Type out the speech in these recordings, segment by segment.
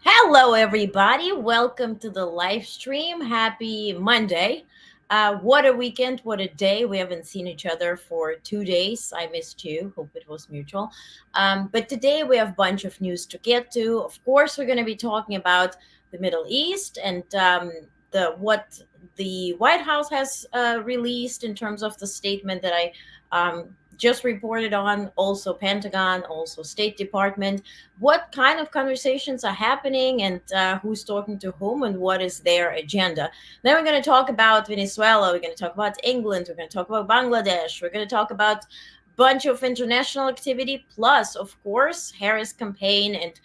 Hello, everybody. Welcome to the live stream. Happy Monday. What a weekend. What a day. We haven't seen each other for 2 days. I missed you. Hope it was mutual. But today we have a bunch of news to get to. Of course, we're going to be talking about the Middle East and what the White House has released in terms of the statement that I just reported on, also Pentagon, also State Department. What kind of conversations are happening and who's talking to whom and what is their agenda. Then we're going to talk about Venezuela. We're going to talk about England. We're going to talk about Bangladesh. We're going to talk about bunch of international activity, plus of course Harris campaign and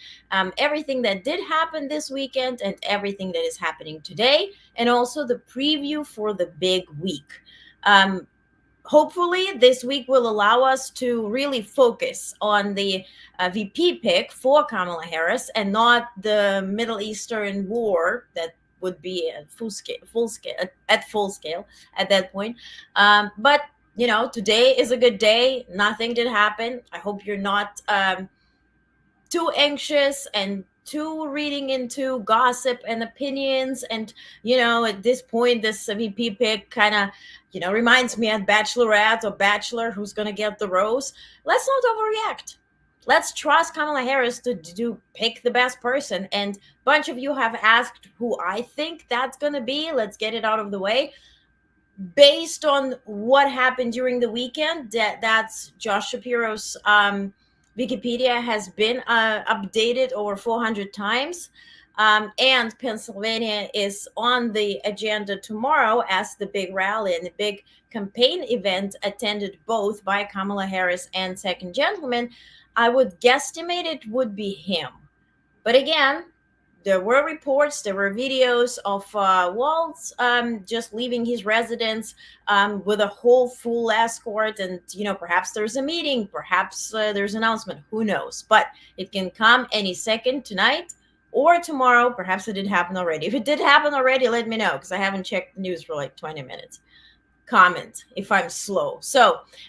everything that did happen this weekend and everything that is happening today, and also the preview for the big week. Hopefully this week will allow us to really focus on the VP pick for Kamala Harris and not the Middle Eastern war that would be at full scale at that point. But today is a good day. Nothing did happen. I hope you're not too anxious and too reading into gossip and opinions. And at this point, this VP pick kind of reminds me of Bachelorette or Bachelor, who's going to get the rose. Let's not overreact. Let's trust Kamala Harris to pick the best person. And a bunch of you have asked who I think that's going to be. Let's get it out of the way. Based on what happened during the weekend, that's Josh Shapiro's Wikipedia has been updated over 400 times. And Pennsylvania is on the agenda tomorrow as the big rally and the big campaign event attended both by Kamala Harris and Second Gentleman. I would guesstimate it would be him. But again, there were reports, there were videos of Waltz just leaving his residence with a whole full escort. And, perhaps there's a meeting, perhaps there's an announcement, who knows? But it can come any second, tonight or tomorrow. Perhaps it did happen already. If it did happen already, let me know, because I haven't checked the news for like 20 minutes. Comment if I'm slow.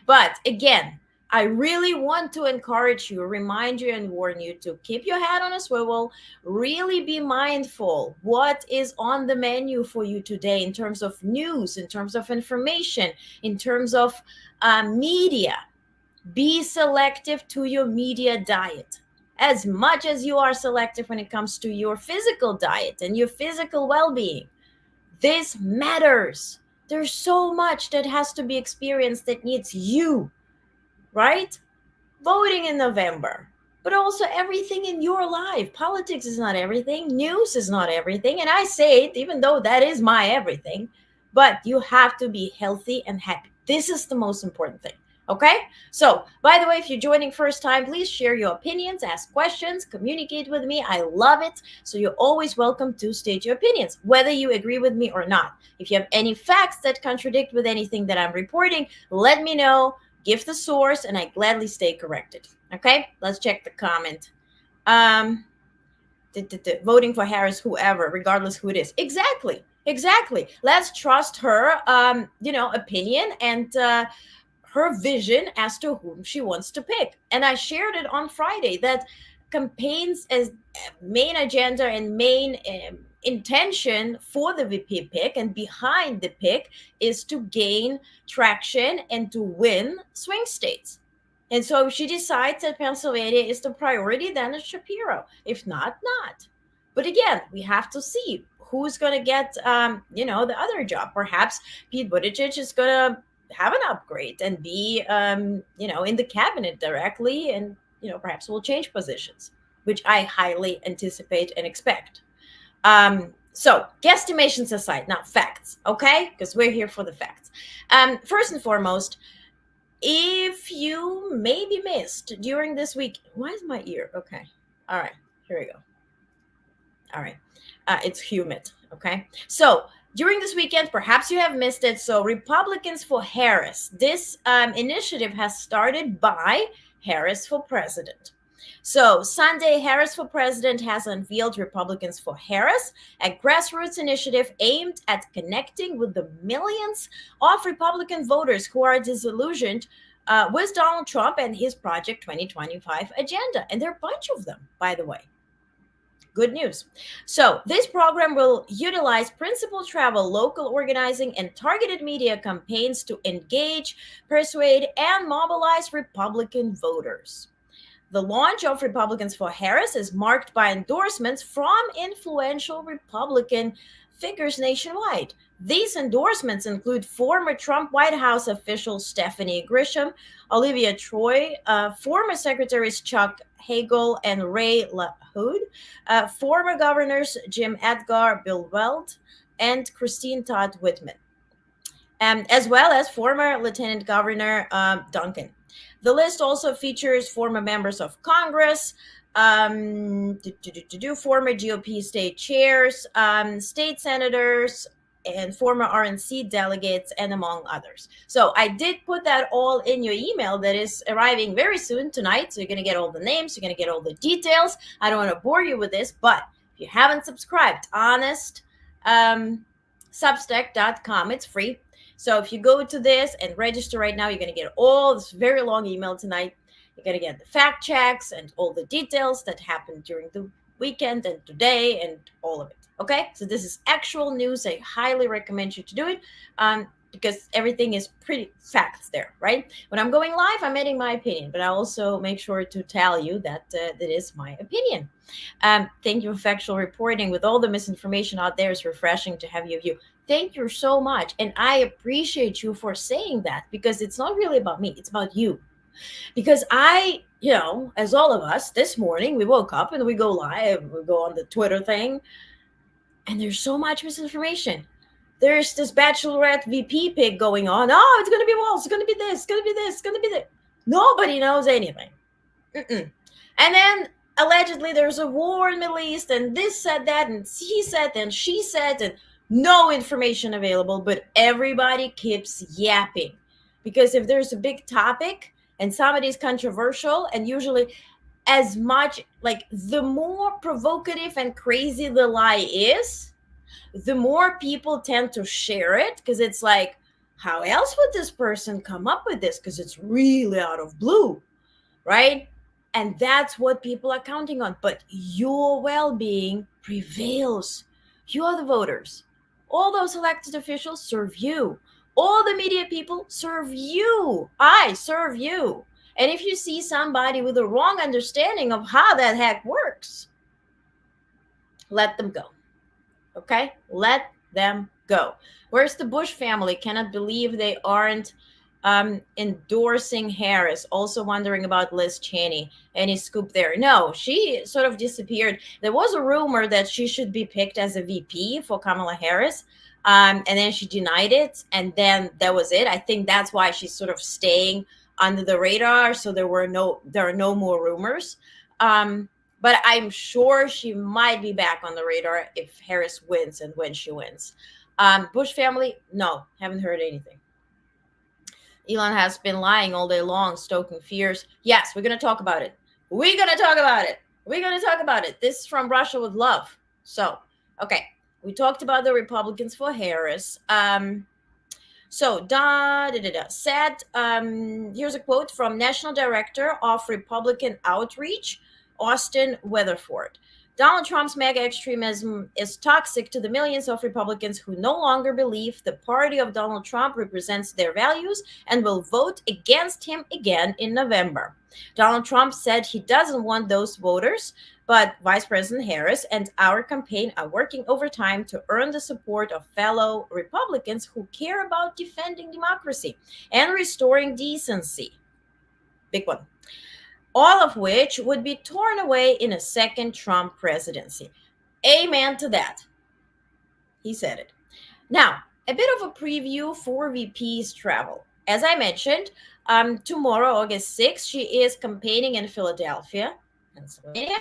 But again, I really want to encourage you, remind you, and warn you to keep your head on a swivel. Really be mindful what is on the menu for you today in terms of news, in terms of information, in terms of media. Be selective to your media diet as much as you are selective when it comes to your physical diet and your physical well-being. This matters. There's so much that has to be experienced that needs you. Right? Voting in November, but also everything in your life. Politics is not everything. News is not everything. And I say it, even though that is my everything, but you have to be healthy and happy. This is the most important thing. Okay? So, by the way, if you're joining first time, please share your opinions, ask questions, communicate with me. I love it. So you're always welcome to state your opinions, whether you agree with me or not. If you have any facts that contradict with anything that I'm reporting, let me know. Give the source, and I gladly stay corrected. Okay, let's check the comment. Voting for Harris, whoever, regardless who it is. Exactly. Let's trust her, opinion and her vision as to whom she wants to pick. And I shared it on Friday that campaigns as main agenda and main intention for the VP pick and behind the pick is to gain traction and to win swing states. And so if she decides that Pennsylvania is the priority, then it's Shapiro. If not, not. But again, we have to see who's going to get, the other job. Perhaps Pete Buttigieg is going to have an upgrade and be, in the cabinet directly, and, perhaps we'll change positions, which I highly anticipate and expect. So guesstimations aside, now facts, okay? Because we're here for the facts. First and foremost, If you maybe missed during this week, why is my ear? Okay. All right. Here we go. All right. It's humid. Okay. So during this weekend, perhaps you have missed it. So, Republicans for Harris. This initiative has started by Harris for President. So, Sunday, Harris for President has unveiled Republicans for Harris, a grassroots initiative aimed at connecting with the millions of Republican voters who are disillusioned with Donald Trump and his Project 2025 agenda. And there are a bunch of them, by the way. Good news. So, this program will utilize principal travel, local organizing, and targeted media campaigns to engage, persuade, and mobilize Republican voters. The launch of Republicans for Harris is marked by endorsements from influential Republican figures nationwide. These endorsements include former Trump White House officials Stephanie Grisham, Olivia Troy, former Secretaries Chuck Hagel and Ray LaHood, former governors Jim Edgar, Bill Weld, and Christine Todd Whitman, as well as former Lieutenant Governor Duncan. The list also features former members of Congress, former GOP state chairs, state senators, and former RNC delegates, and among others. So I did put that all in your email that is arriving very soon tonight. So you're going to get all the names, you're going to get all the details. I don't want to bore you with this, but if you haven't subscribed, Onest, substack.com, it's free. So if you go to this and register right now, you're going to get all this very long email tonight. You're going to get the fact checks and all the details that happened during the weekend and today and all of it. Okay, so this is actual news. I highly recommend you to do it because everything is pretty facts there, right? When I'm going live, I'm adding my opinion, but I also make sure to tell you that that is my opinion. Thank you for factual reporting. With all the misinformation out there, it's refreshing to have your view. Thank you so much. And I appreciate you for saying that because it's not really about me, it's about you. Because I, as all of us, this morning we woke up and we go live, we go on the Twitter thing, and there's so much misinformation. There's this bachelorette VP pick going on. Oh, it's going to be walls. It's going to be this. It's going to be this. It's going to be that. Nobody knows anything. Mm-mm. And then allegedly there's a war in the Middle East, and this said that, and he said, and she said, and no information available, but everybody keeps yapping. Because if there's a big topic and somebody's controversial, and usually as much like the more provocative and crazy the lie is, the more people tend to share it because it's like, how else would this person come up with this? Because it's really out of blue, right? And that's what people are counting on. But your well being prevails. You are the voters. All those elected officials serve you. All the media people serve you. I serve you. And if you see somebody with a wrong understanding of how that heck works, let them go. Okay? Let them go. Where's the Bush family? Cannot believe they aren't endorsing Harris. Also wondering about Liz Cheney. Any scoop there? No, she sort of disappeared. There was a rumor that she should be picked as a VP for Kamala Harris. And then she denied it. And then that was it. I think that's why she's sort of staying under the radar. So there are no more rumors. But I'm sure she might be back on the radar if Harris wins and when she wins. Bush family, no, haven't heard anything. Elon has been lying all day long, stoking fears. Yes, we're going to talk about it. We're going to talk about it. We're going to talk about it. This is from Russia with Love. So, okay, we talked about the Republicans for Harris. Said, here's a quote from National Director of Republican Outreach, Austin Weatherford. Donald Trump's mega extremism is toxic to the millions of Republicans who no longer believe the party of Donald Trump represents their values and will vote against him again in November. Donald Trump said he doesn't want those voters, but Vice President Harris and our campaign are working overtime to earn the support of fellow Republicans who care about defending democracy and restoring decency. Big one. All of which would be torn away in a second Trump presidency. Amen to that. He said it. Now, a bit of a preview for VP's travel. as I mentioned, tomorrow, August 6th, she is campaigning in Philadelphia, Pennsylvania.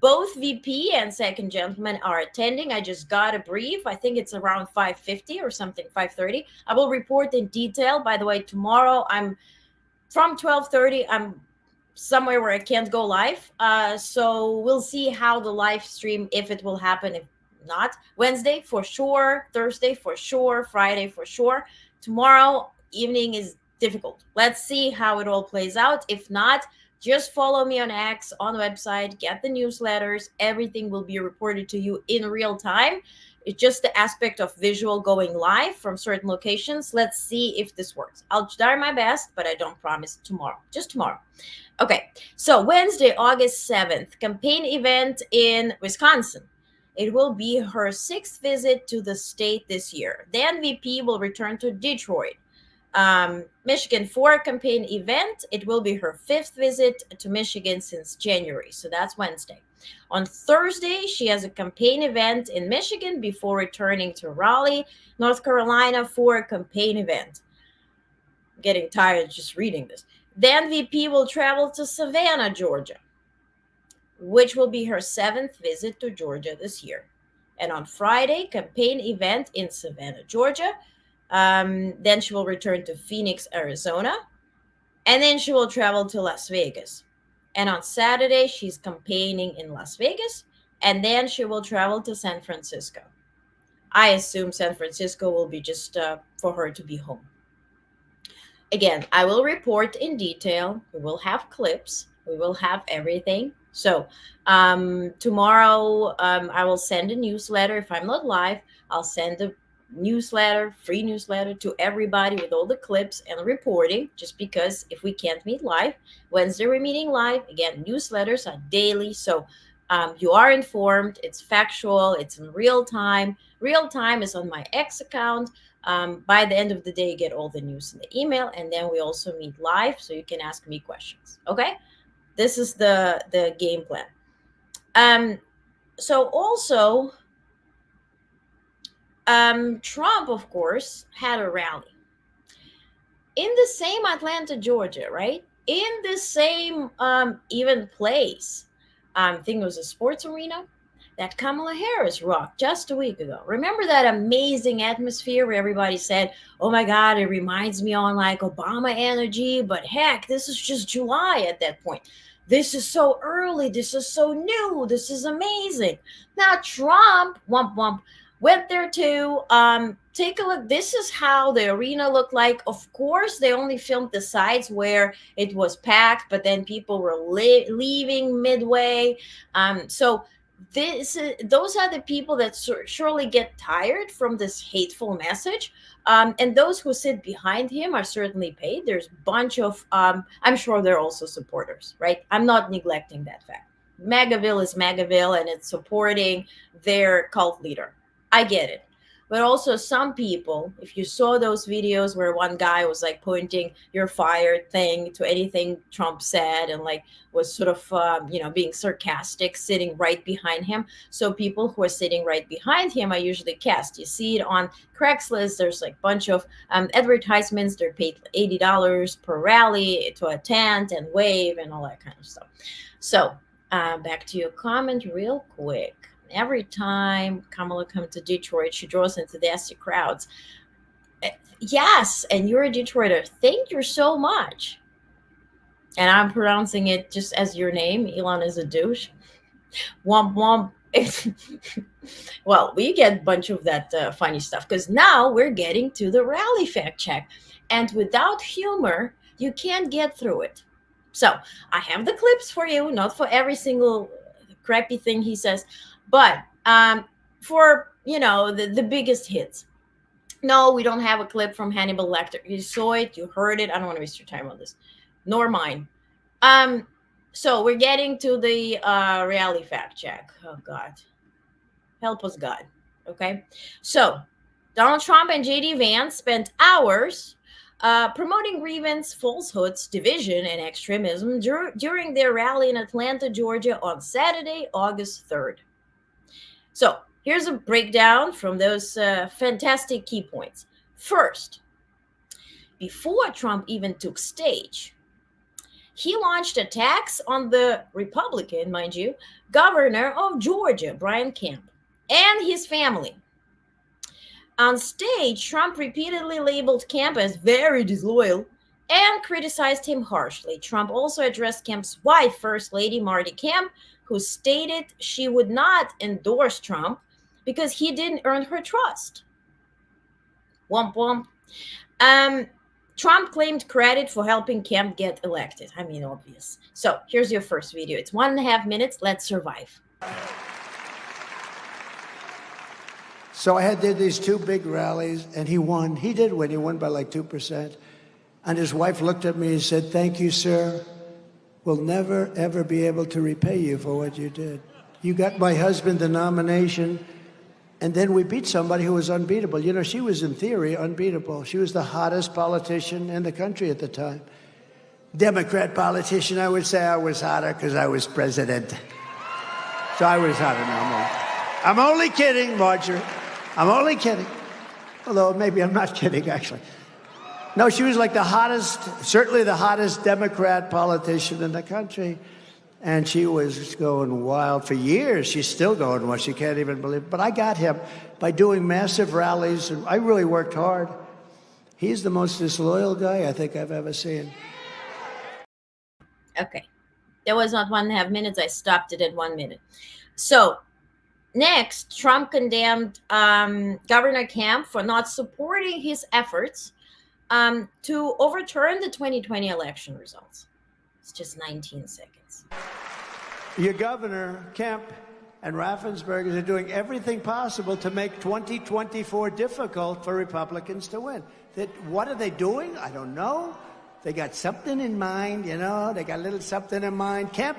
Both VP and second gentleman are attending. I just got a brief. I think it's around 5:50 or something, 5:30. I will report in detail. By the way, tomorrow I'm from 12:30. I'm somewhere where I can't go live. So we'll see how the live stream, if it will happen, if not. Wednesday for sure, Thursday for sure, Friday for sure. Tomorrow evening is difficult. Let's see how it all plays out. If not, just follow me on X, on the website, get the newsletters. Everything will be reported to you in real time. It's just the aspect of visual going live from certain locations. Let's see if this works. I'll try my best, but I don't promise tomorrow. Just tomorrow. Okay, so Wednesday, August 7th, campaign event in Wisconsin. It will be her sixth visit to the state this year. Then VP will return to Detroit. Michigan for a campaign event. It will be her fifth visit to Michigan since January. So that's Wednesday. On Thursday, she has a campaign event in Michigan before returning to Raleigh, North Carolina for a campaign event. I'm getting tired just reading this. Then VP will travel to Savannah, Georgia, which will be her seventh visit to Georgia this year. And on Friday, campaign event in Savannah, Georgia. Then she will return to Phoenix, Arizona. And then she will travel to Las Vegas. And on Saturday, she's campaigning in Las Vegas. And then she will travel to San Francisco. I assume San Francisco will be just for her to be home. Again, I will report in detail. We will have clips. We will have everything. So tomorrow, I will send a newsletter. If I'm not live, I'll send a newsletter, free newsletter to everybody with all the clips and reporting, just because if we can't meet live, Wednesday we're meeting live. Again, newsletters are daily. So you are informed. It's factual. It's in real time. Real time is on my X account. By the end of the day, you get all the news in the email, and then we also meet live, so you can ask me questions. Okay, this is the game plan. So also, Trump, of course, had a rally in the same Atlanta, Georgia, right? In the same even place. I think it was a sports arena that Kamala Harris rocked just a week ago. Remember that amazing atmosphere where everybody said, "Oh my God, it reminds me on like Obama energy," but heck, this is just July at that point. This is so early. This is so new. This is amazing. Now Trump, wump wump, went there too. Take a look. This is how the arena looked like. Of course, they only filmed the sides where it was packed, but then people were leaving midway. So those are the people that surely get tired from this hateful message. And those who sit behind him are certainly paid. There's a bunch of, I'm sure they're also supporters, right? I'm not neglecting that fact. MAGAville is MAGAville, and it's supporting their cult leader. I get it. But also, some people, if you saw those videos where one guy was like pointing "you're fired" thing to anything Trump said, and like was sort of, being sarcastic, sitting right behind him. So people who are sitting right behind him are usually cast. You see it on Craigslist. There's like a bunch of advertisements. They're paid $80 per rally to attend and wave and all that kind of stuff. So back to your comment real quick. Every time Kamala comes to Detroit, she draws enthusiastic crowds. Yes, and you're a Detroiter. Thank you so much. And I'm pronouncing it just as your name. Elon is a douche. Womp womp. Well, we get a bunch of that funny stuff because now we're getting to the rally fact check. And without humor, you can't get through it. So I have the clips for you, not for every single crappy thing he says, but for the biggest hits. No, we don't have a clip from Hannibal Lecter. You saw it, you heard it. I don't want to waste your time on this, nor mine. So we're getting to the reality fact check. Oh God, help us God. Okay, so Donald Trump and JD Vance spent hours promoting grievance, falsehoods, division, and extremism during their rally in Atlanta, Georgia on Saturday, August 3rd. So here's a breakdown from those fantastic key points. First, before Trump even took stage, he launched attacks on the Republican, mind you, governor of Georgia, Brian Kemp, and his family. On stage, Trump repeatedly labeled Kemp as very disloyal and criticized him harshly. Trump also addressed Kemp's wife, First Lady Marty Kemp, who stated she would not endorse Trump because he didn't earn her trust. Womp womp. Trump claimed credit for helping Kemp get elected. I mean, obvious. So here's your first video. It's 1.5 minutes. Let's survive. So I did these two big rallies, and he won. He did win. He won by like 2%. And his wife looked at me and said, "Thank you, sir. We'll never, ever be able to repay you for what you did. You got my husband the nomination, and then we beat somebody who was unbeatable." You know, she was, in theory, unbeatable. She was the hottest politician in the country at the time. Democrat politician, I would say I was hotter because I was president. So I was hotter than I'm only kidding, Marjorie. I'm only kidding. Although maybe I'm not kidding, actually. No, she was like the hottest, certainly the hottest Democrat politician in the country. And she was going wild for years. She's still going wild. She can't even believe it. But I got him by doing massive rallies, and I really worked hard. He's the most disloyal guy I think I've ever seen. Okay. That was not 1.5 minutes. I stopped it at 1 minute. So next, Trump condemned Governor Kemp for not supporting his efforts to overturn the 2020 election results. It's just 19 seconds. Your governor, Kemp, and Raffensperger are doing everything possible to make 2024 difficult for Republicans to win. What are they doing? I don't know. They got something in mind, you know. They got a little something in mind. Kemp,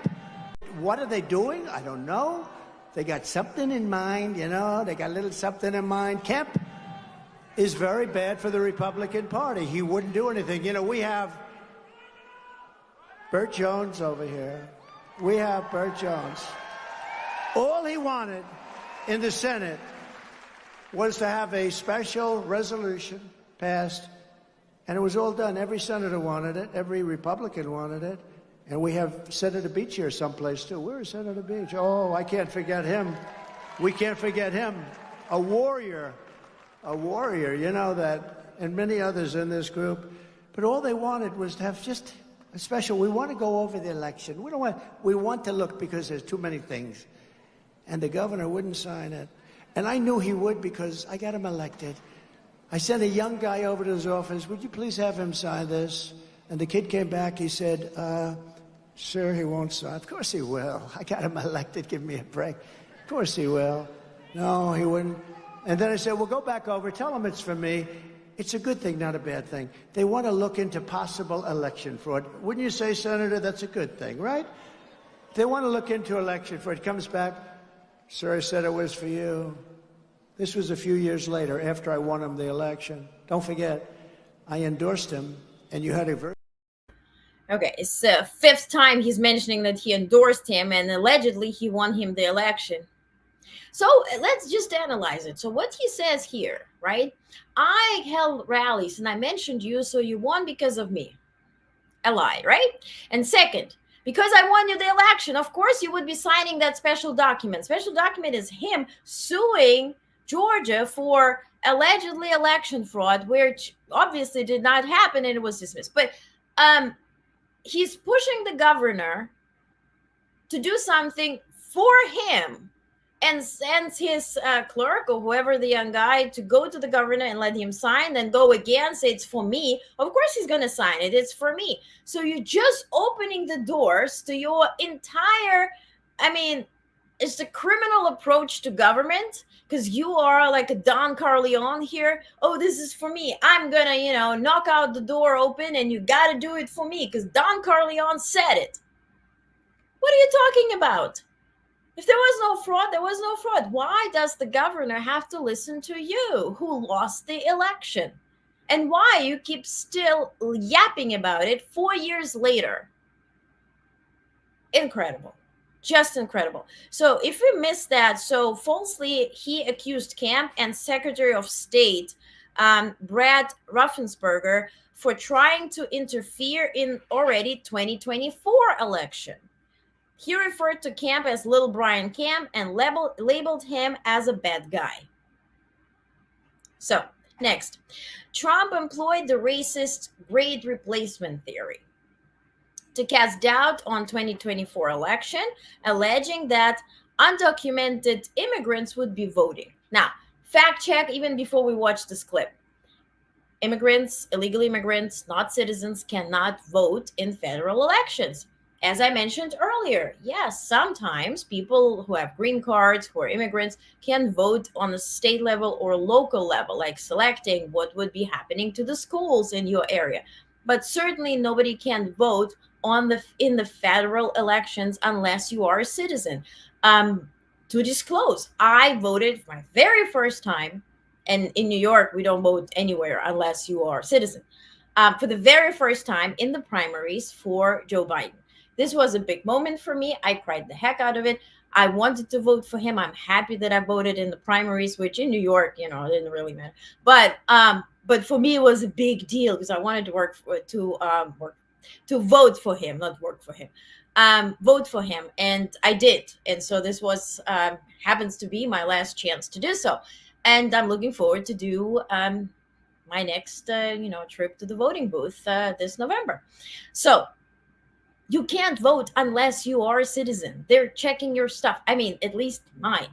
what are they doing? I don't know. They got something in mind, you know. They got a little something in mind. Kemp is very bad for the Republican Party. He wouldn't do anything. You know, we have Burt Jones over here. We have Burt Jones. All he wanted in the Senate was to have a special resolution passed, and it was all done. Every senator wanted it. Every Republican wanted it. And we have Senator Beach here someplace, too. Where is Senator Beach? Oh, I can't forget him. We can't forget him. A warrior, you know that, and many others in this group. But all they wanted was to have just a special, we want to go over the election. We want to look because there's too many things. And the governor wouldn't sign it. And I knew he would because I got him elected. I sent a young guy over to his office. "Would you please have him sign this?" And the kid came back. He said, "Sir, he won't sign." "Of course he will. I got him elected. Give me a break." "Of course he will." "No, he wouldn't." And then I said, "Well, go back over. Tell him it's for me. It's a good thing, not a bad thing. They want to look into possible election fraud." Wouldn't you say, Senator, that's a good thing, right? They want to look into election fraud. It comes back, "Sir, I said it was for you." This was a few years later, after I won him the election. Don't forget, I endorsed him, and you had a very... Okay, it's the fifth time he's mentioning that he endorsed him, and allegedly he won him the election. So let's just analyze it. So what he says here, right? "I held rallies and I mentioned you, so you won because of me." A lie, right? And second, because I won you the election, of course you would be signing that special document. Special document is him suing Georgia for allegedly election fraud, which obviously did not happen and it was dismissed. But he's pushing the governor to do something for him and sends his clerk or whoever, the young guy, to go to the governor and let him sign, then go again, say it's for me. Of course he's going to sign it. It's for me. So you're just opening the doors to your entire, it's the criminal approach to government, because you are like a Don Corleone here. "Oh, this is for me. I'm going to, knock out the door open and you got to do it for me because Don Corleone said it." What are you talking about? If there was no fraud, there was no fraud. Why does the governor have to listen to you, who lost the election? And why you keep still yapping about it 4 years later? Incredible. Just incredible. So if we missed that, so falsely he accused Kemp and Secretary of State Brad Raffensperger, for trying to interfere in already 2024 election. He referred to Camp as Little Brian Camp and labeled him as a bad guy. So, next, Trump employed the racist grade replacement theory to cast doubt on 2024 election, alleging that undocumented immigrants would be voting. Now, fact check even before we watch this clip. Immigrants, illegal immigrants, not citizens, cannot vote in federal elections. As I mentioned earlier, yes, sometimes people who have green cards, who are immigrants, can vote on a state level or local level, like selecting what would be happening to the schools in your area. But certainly nobody can vote in the federal elections unless you are a citizen. To disclose, I voted for my very first time, and in New York, we don't vote anywhere unless you are a citizen. For the very first time in the primaries for Joe Biden. This was a big moment for me. I cried the heck out of it. I wanted to vote for him. I'm happy that I voted in the primaries, which in New York, it didn't really matter. But for me, it was a big deal because I wanted to vote for him, not work for him. Vote for him, and I did. And so this was happens to be my last chance to do so, and I'm looking forward to do my next trip to the voting booth this November. So you can't vote unless you are a citizen. They're checking your stuff. I mean, at least mine.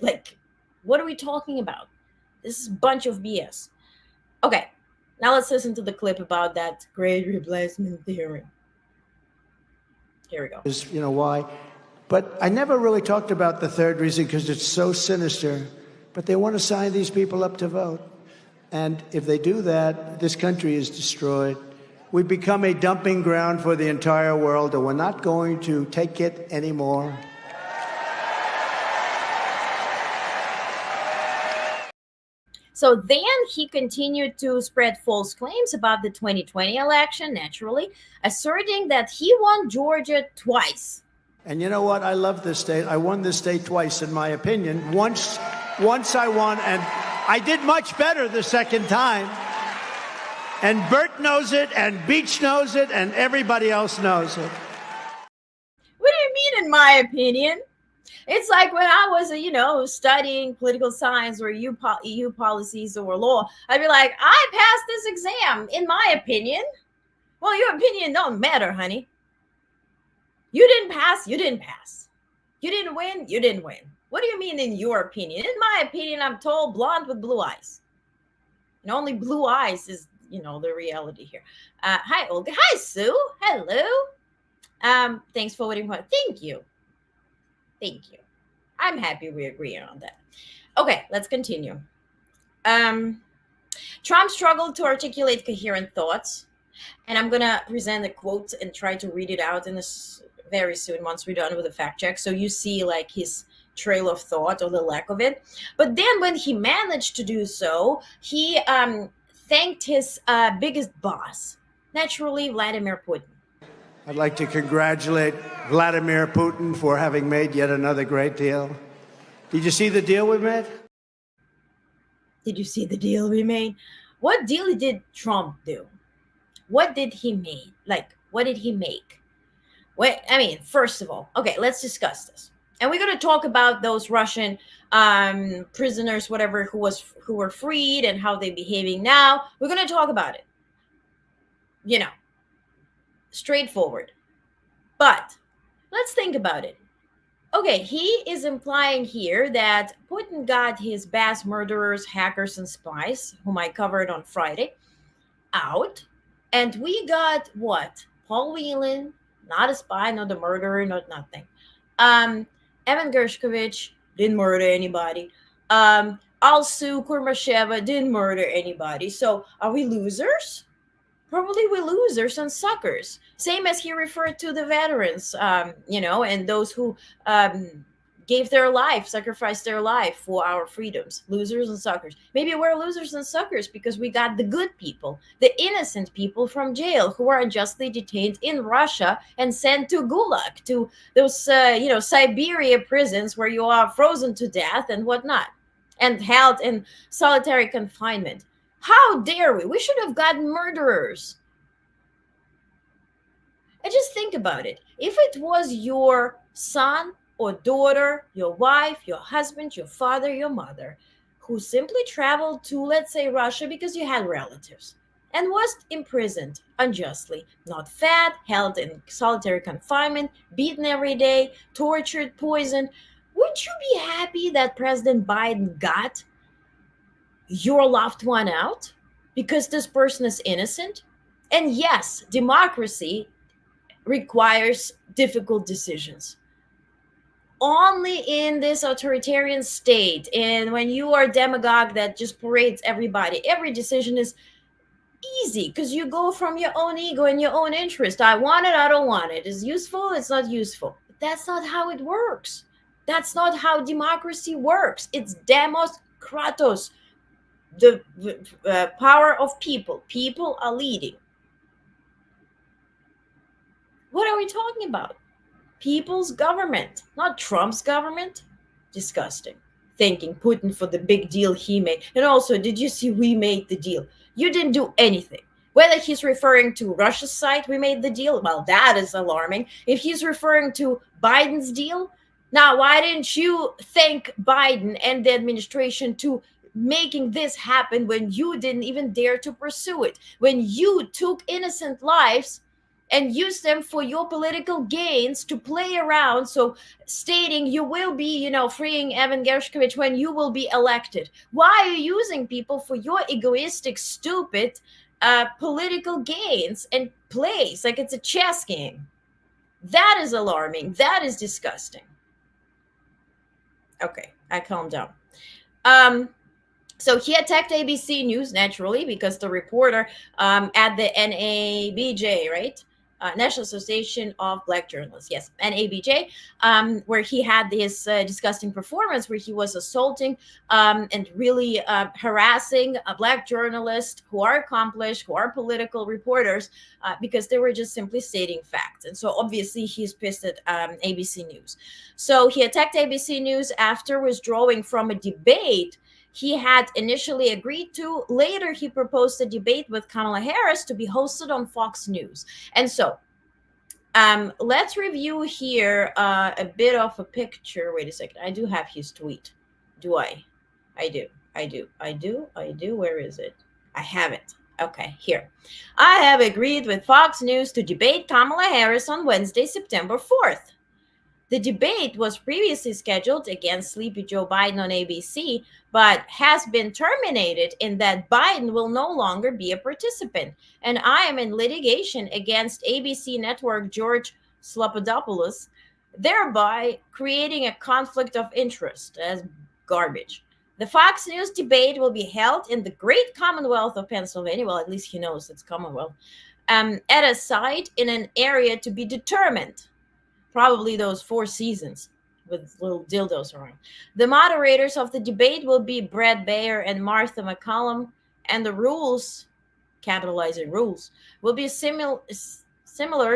Like, what are we talking about? This is a bunch of BS. Okay, now let's listen to the clip about that grade replacement theory. Here we go. Why? But I never really talked about the third reason because it's so sinister. But they want to sign these people up to vote. And if they do that, this country is destroyed. We've become a dumping ground for the entire world, and we're not going to take it anymore. So then he continued to spread false claims about the 2020 election, naturally, asserting that he won Georgia twice. And you know what? I love this state. I won this state twice, in my opinion. Once I won, and I did much better the second time. And Bert knows it, and Beach knows it, and everybody else knows it. What do you mean, in my opinion? It's like when I was, studying political science or EU policies or law, I'd be like, I passed this exam, in my opinion. Well, your opinion don't matter, honey. You didn't pass, you didn't pass. You didn't win, you didn't win. What do you mean, in your opinion? In my opinion, I'm tall, blonde with blue eyes. And only blue eyes is the reality here. Hi, Olga. Hi, Sue. Hello. Thanks for waiting. Thank you. I'm happy we agree on that. Okay, let's continue. Trump struggled to articulate coherent thoughts, and I'm gonna present a quote and try to read it out in this very soon once we're done with the fact check, so you see like his trail of thought or the lack of it. But then when he managed to do so, he thanked his biggest boss, naturally Vladimir Putin. I'd like to congratulate Vladimir Putin for having made yet another great deal. Did you see the deal we made? Did you see the deal we made? What deal did Trump do? What did he make? What did he make? First of all, okay, let's discuss this. And we're going to talk about those Russian prisoners, whatever, who were freed and how they're behaving now. We're going to talk about it. Straightforward. But let's think about it. Okay, he is implying here that Putin got his mass murderers, hackers, and spies, whom I covered on Friday, out. And we got what? Paul Whelan, not a spy, not a murderer, not nothing. Evan Gershkovich didn't murder anybody. Alsu Kurmasheva didn't murder anybody. So are we losers? Probably we're losers and suckers. Same as he referred to the veterans, and those who gave their life, sacrificed their life for our freedoms. Losers and suckers. Maybe we're losers and suckers because we got the good people, the innocent people from jail who are unjustly detained in Russia and sent to Gulag, to those, Siberia prisons where you are frozen to death and whatnot, and held in solitary confinement. How dare we? We should have gotten murderers. And just think about it. If it was your son or daughter, your wife, your husband, your father, your mother, who simply traveled to, let's say, Russia because you had relatives and was imprisoned unjustly, not fed, held in solitary confinement, beaten every day, tortured, poisoned, would you be happy that President Biden got your loved one out because this person is innocent? And yes, democracy requires difficult decisions. Only in this authoritarian state, and when you are a demagogue that just parades everybody, every decision is easy because you go from your own ego and your own interest. I want it, I don't want it. It's useful, it's not useful. But that's not how it works. That's not how democracy works. It's demos kratos, the power of people. People are leading. What are we talking about? People's government, not Trump's government. Disgusting. Thanking Putin for the big deal he made. And also, did you see we made the deal? You didn't do anything. Whether he's referring to Russia's side, we made the deal, well, that is alarming. If he's referring to Biden's deal, now why didn't you thank Biden and the administration to making this happen when you didn't even dare to pursue it? When you took innocent lives and use them for your political gains to play around, so stating you will be, freeing Evan Gershkovich when you will be elected. Why are you using people for your egoistic, stupid political gains and plays like it's a chess game? That is alarming. That is disgusting. Okay, I calmed down. So he attacked ABC News, naturally, because the reporter at the NABJ, right? National Association of Black Journalists, yes, NABJ, where he had this disgusting performance where he was assaulting and really harassing Black journalists who are accomplished, who are political reporters, because they were just simply stating facts. And so obviously he's pissed at ABC News. So he attacked ABC News after withdrawing from a debate he had initially agreed to. Later, he proposed a debate with Kamala Harris to be hosted on Fox News. And so, let's review here a bit of a picture. Wait a second. I do have his tweet. Do I? I do. Where is it? I have it. Okay, here. I have agreed with Fox News to debate Kamala Harris on Wednesday, September 4th. The debate was previously scheduled against Sleepy Joe Biden on ABC, but has been terminated in that Biden will no longer be a participant. And I am in litigation against ABC network George Slapodopoulos, thereby creating a conflict of interest. As garbage. The Fox News debate will be held in the great Commonwealth of Pennsylvania. Well, at least he knows it's Commonwealth. At a site in an area to be determined. Probably those Four Seasons with little dildos around. The moderators of the debate will be Brett Baer and Martha McCallum, and the rules, capitalizing rules, will be similar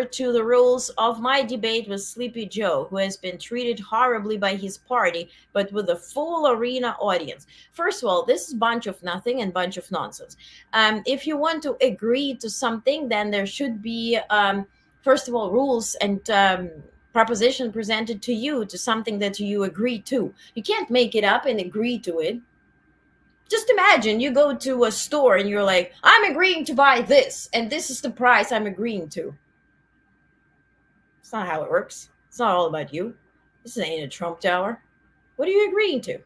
to the rules of my debate with Sleepy Joe, who has been treated horribly by his party, but with a full arena audience. First of all, this is a bunch of nothing and bunch of nonsense. If you want to agree to something, then there should be, first of all, rules and proposition presented to you to something that you agree to. You can't make it up and agree to it. Just imagine you go to a store and you're like, I'm agreeing to buy this, and this is the price I'm agreeing to. It's not how it works. It's not all about you. This ain't a Trump Tower. What are you agreeing to?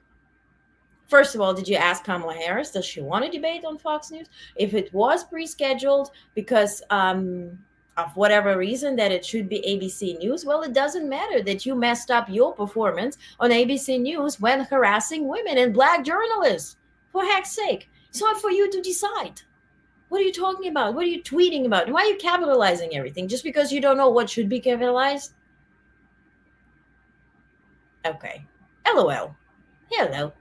First of all, did you ask Kamala Harris? Does she want to debate on Fox News? If it was pre-scheduled because of whatever reason that it should be ABC News, well, it doesn't matter that you messed up your performance on ABC News when harassing women and Black journalists. For heck's sake, it's not for you to decide. What are you talking about? What are you tweeting about? And why are you capitalizing everything? Just because you don't know what should be capitalized? Okay. LOL. Hello.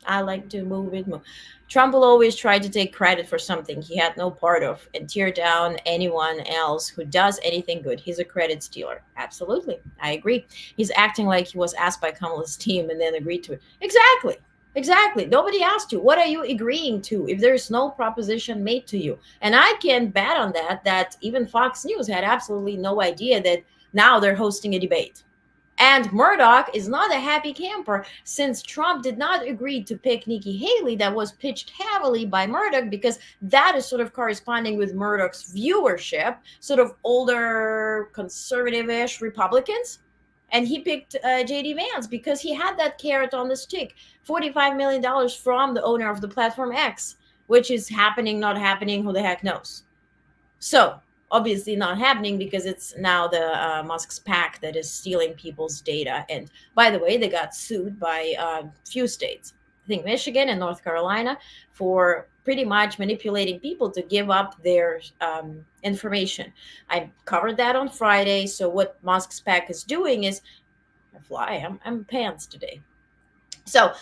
I like to move it more. Trump will always try to take credit for something he had no part of and tear down anyone else who does anything good. He's a credit stealer. Absolutely. I agree. He's acting like he was asked by Kamala's team and then agreed to it. Exactly. Exactly. Nobody asked you. What are you agreeing to if there's no proposition made to you? And I can bet on that even Fox News had absolutely no idea that now they're hosting a debate. And Murdoch is not a happy camper since Trump did not agree to pick Nikki Haley, that was pitched heavily by Murdoch, because that is sort of corresponding with Murdoch's viewership, sort of older conservative ish Republicans. And he picked JD Vance because he had that carrot on the stick, $45 million from the owner of the platform X, which is happening, not happening, who the heck knows. So obviously not happening because it's now the Musk's PAC that is stealing people's data. And by the way, they got sued by a few states, I think Michigan and North Carolina, for pretty much manipulating people to give up their information. I covered that on Friday. So what Musk's PAC is doing is, I fly, I'm pants today. So,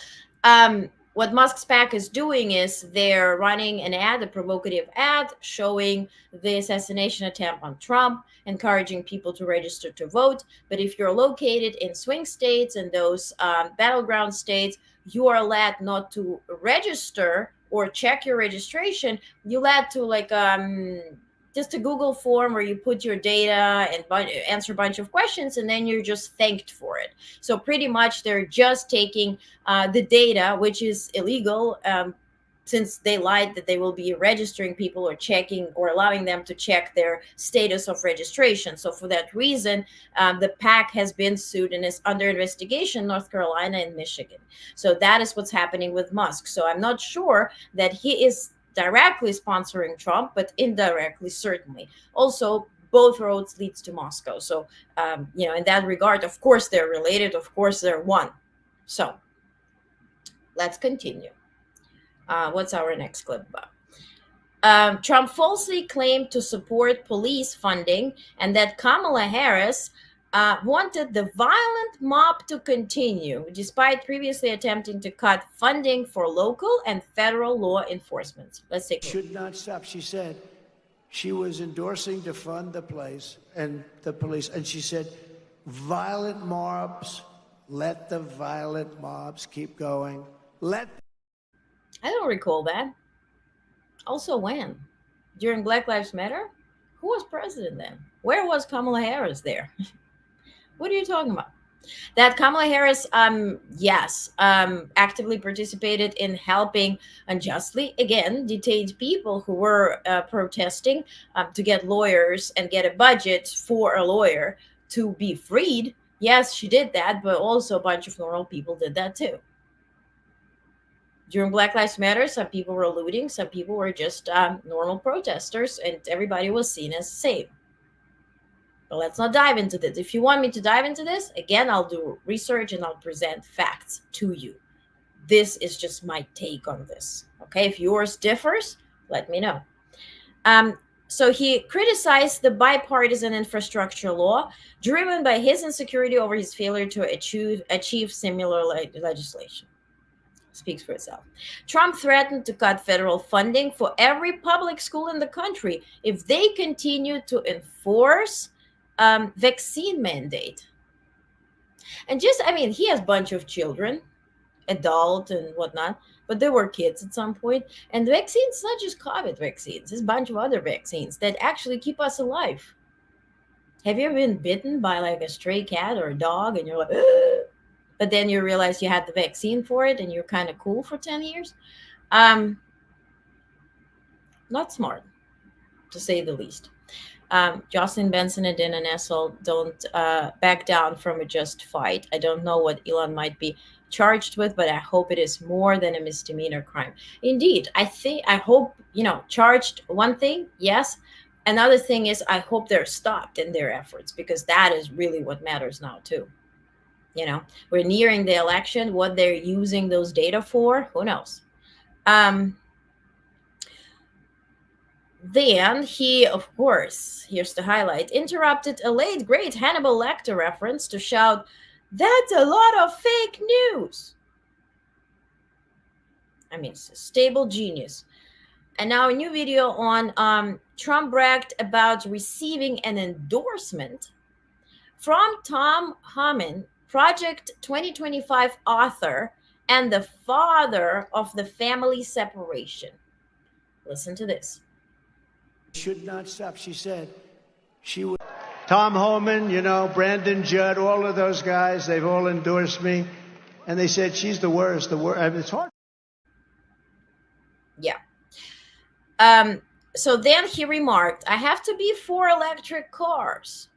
what Musk's PAC is doing is they're running an ad, a provocative ad, showing the assassination attempt on Trump, encouraging people to register to vote. But if you're located in swing states and those battleground states, you are allowed not to register or check your registration. You're allowed to just a Google form where you put your data and answer a bunch of questions, and then you're just thanked for it. So pretty much they're just taking the data, which is illegal, since they lied that they will be registering people or checking or allowing them to check their status of registration. So for that reason, the PAC has been sued and is under investigation in North Carolina and Michigan. So that is what's happening with Musk. So I'm not sure that he is directly sponsoring Trump, but indirectly, certainly. Also, both roads leads to Moscow. So, in that regard, of course, they're related. Of course, they're one. So, let's continue. What's our next clip about? Trump falsely claimed to support police funding and that Kamala Harris wanted the violent mob to continue, despite previously attempting to cut funding for local and federal law enforcement. Let's take a look. Should not stop. She said she was endorsing to fund the police, and she said, violent mobs, let the violent mobs keep going. I don't recall that. Also, when? During Black Lives Matter? Who was president then? Where was Kamala Harris there? What are you talking about? That Kamala Harris, yes, actively participated in helping unjustly, again, detained people who were protesting to get lawyers and get a budget for a lawyer to be freed. Yes, she did that, but also a bunch of normal people did that too. During Black Lives Matter, some people were looting, some people were just normal protesters, and everybody was seen as safe. But let's not dive into this. If you want me to dive into this, again, I'll do research and I'll present facts to you. This is just my take on this. Okay, if yours differs, let me know. So he criticized the bipartisan infrastructure law, driven by his insecurity over his failure to achieve similar legislation. Speaks for itself. Trump threatened to cut federal funding for every public school in the country if they continue to enforce vaccine mandate. And he has a bunch of children, adult and whatnot, but they were kids at some point. And the vaccines, not just COVID vaccines, there's a bunch of other vaccines that actually keep us alive. Have you ever been bitten by like a stray cat or a dog and you're like, ugh! But then you realize you had the vaccine for it and you're kind of cool for 10 years? Not smart, to say the least. Jocelyn Benson and Dana Nessel don't back down from a just fight. I don't know what Elon might be charged with, but I hope it is more than a misdemeanor crime. Indeed, I hope, charged one thing, yes. Another thing is I hope they're stopped in their efforts, because that is really what matters now too. We're nearing the election. What they're using those data for, who knows? Then he, of course, here's the highlight, interrupted a late great Hannibal Lecter reference to shout, "That's a lot of fake news." It's a stable genius. And now a new video on Trump bragged about receiving an endorsement from Tom Homan, Project 2025 author and the father of the family separation. Listen to this. Should not stop. She said she would. Tom Homan, you know, Brandon Judd, all of those guys, they've all endorsed me. And they said she's the worst. I mean, it's hard. Yeah. So then he remarked, I have to be for electric cars.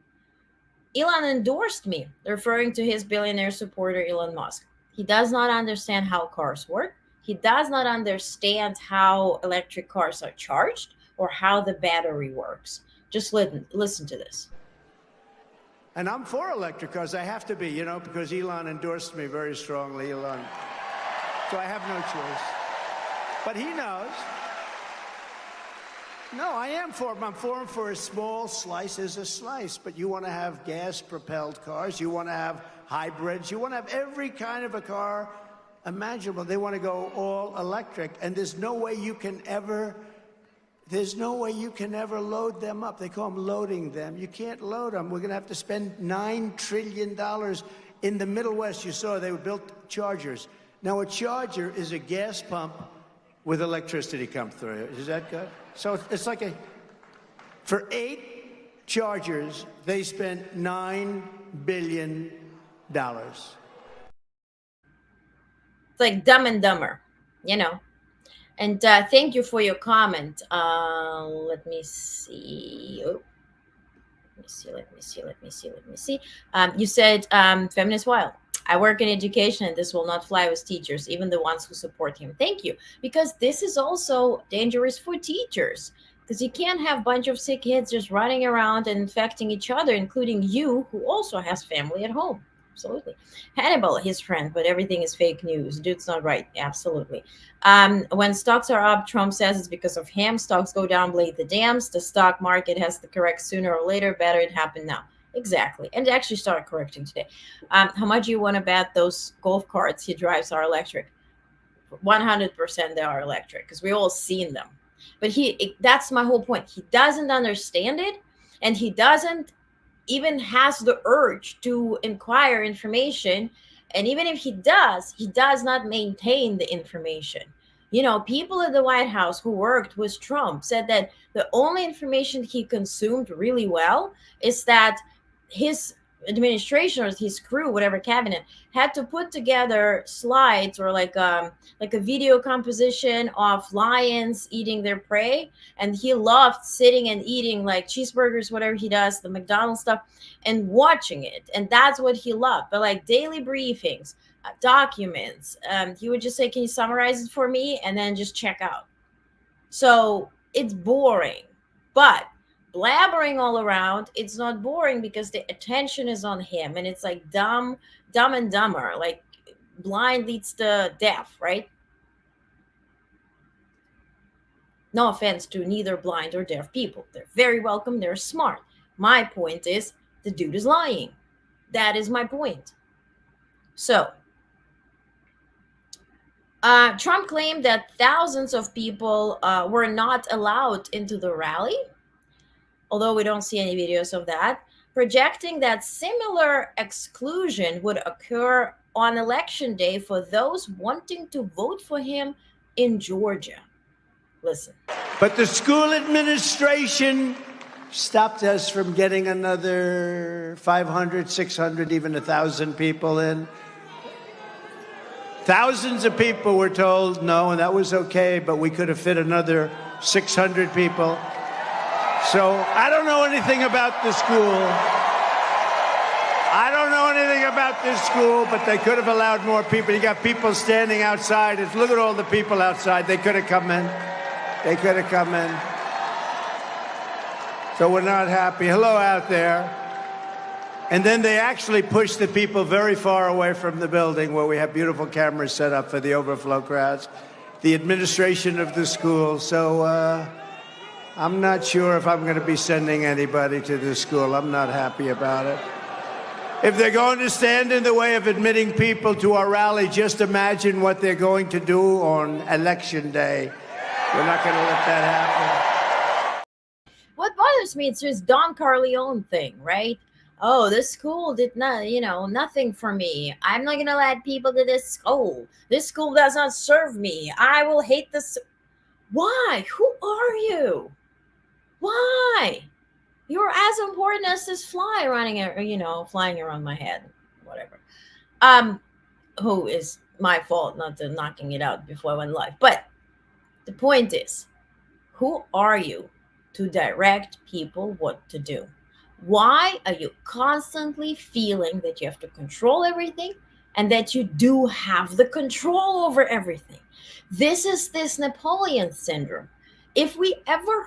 Elon endorsed me, referring to his billionaire supporter, Elon Musk. He does not understand how cars work. He does not understand how electric cars are charged or how the battery works. Just listen to this. And I'm for electric cars. I have to be, you know, because Elon endorsed me very strongly, Elon. So I have no choice. But he knows. No, I am for him. I'm for him for a small slice is a slice. But you want to have gas-propelled cars. You want to have hybrids. You want to have every kind of a car imaginable. They want to go all electric. And there's no way you can ever load them up. They call them loading them. You can't load them. We're going to have to spend $9 trillion in the Middle West. You saw they built chargers. Now, a charger is a gas pump with electricity come through. Is that good? So it's like for 8 chargers, they spent $9 billion. It's like Dumb and Dumber, you know. And thank you for your comment. Let me see. Oh, let me see. You said, Feminist Wild, I work in education and this will not fly with teachers, even the ones who support him. Thank you. Because this is also dangerous for teachers. Because you can't have a bunch of sick kids just running around and infecting each other, including you, who also has family at home. Absolutely. Hannibal, his friend, but everything is fake news. Dude's not right. Absolutely. When stocks are up, Trump says it's because of him. Stocks go down, blade the dams. The stock market has to correct sooner or later. Better it happen now. Exactly. And it actually started correcting today. How much do you want to bet those golf carts he drives are electric? 100% they are electric because we all seen them. But that's my whole point. He doesn't understand it, and he doesn't even has the urge to inquire information. And even if he does not maintain the information. You know, people at the White House who worked with Trump said that the only information he consumed really well is that his administration or his crew, whatever cabinet, had to put together slides or like a video composition of lions eating their prey, and he loved sitting and eating like cheeseburgers, whatever he does, the McDonald's stuff, and watching it, and that's what he loved. But like daily briefings, documents, he would just say, "Can you summarize it for me?" and then just check out. So it's boring, but blabbering all around, it's not boring because the attention is on him, and it's like dumb and dumber, like blind leads to deaf, right? No offense to neither blind or deaf people, they're very welcome, they're smart. My point is the dude is lying. That is my point. So Trump claimed that thousands of people were not allowed into the rally, although we don't see any videos of that, projecting that similar exclusion would occur on election day for those wanting to vote for him in Georgia. Listen. But the school administration stopped us from getting another 500, 600, even 1,000 people in. Thousands of people were told no, and that was okay, but we could have fit another 600 people. So I don't know anything about the school. But they could have allowed more people. You got people standing outside. Look at all the people outside. They could have come in. So we're not happy. Hello out there. And then they actually pushed the people very far away from the building where we have beautiful cameras set up for the overflow crowds. The administration of the school. So I'm not sure if I'm going to be sending anybody to the school. I'm not happy about it. If they're going to stand in the way of admitting people to our rally, just imagine what they're going to do on election day. We're not going to let that happen. What bothers me is this Don Corleone thing, right? Oh, this school did not, nothing for me. I'm not gonna let people to this school. This school does not serve me. I will hate this. Why? Who are you? Why? You're as important as this fly running, flying around my head. Whatever. Um, who is my fault not to knocking it out before I went live. But the point is, who are you to direct people what to do? Why are you constantly feeling that you have to control everything and that you do have the control over everything? This is this Napoleon syndrome. If you ever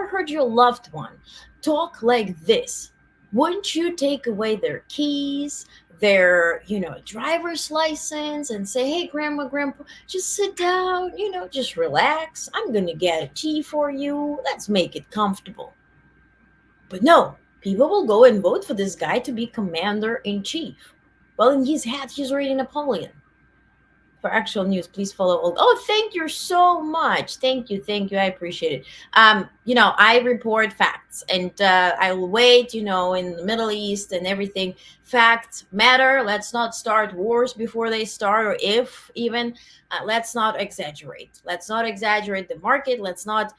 heard your loved one talk like this, wouldn't you take away their keys, their, driver's license and say, hey, grandma, grandpa, just sit down, just relax. I'm going to get a tea for you. Let's make it comfortable. But no, people will go and vote for this guy to be commander in chief. Well, in his head, he's already Napoleon. For actual news, please follow old. Oh, thank you so much. Thank you. I appreciate it. I report facts, and I will wait. In the Middle East and everything, facts matter. Let's not start wars before they start, or if even. Let's not exaggerate. Let's not exaggerate the market. Let's not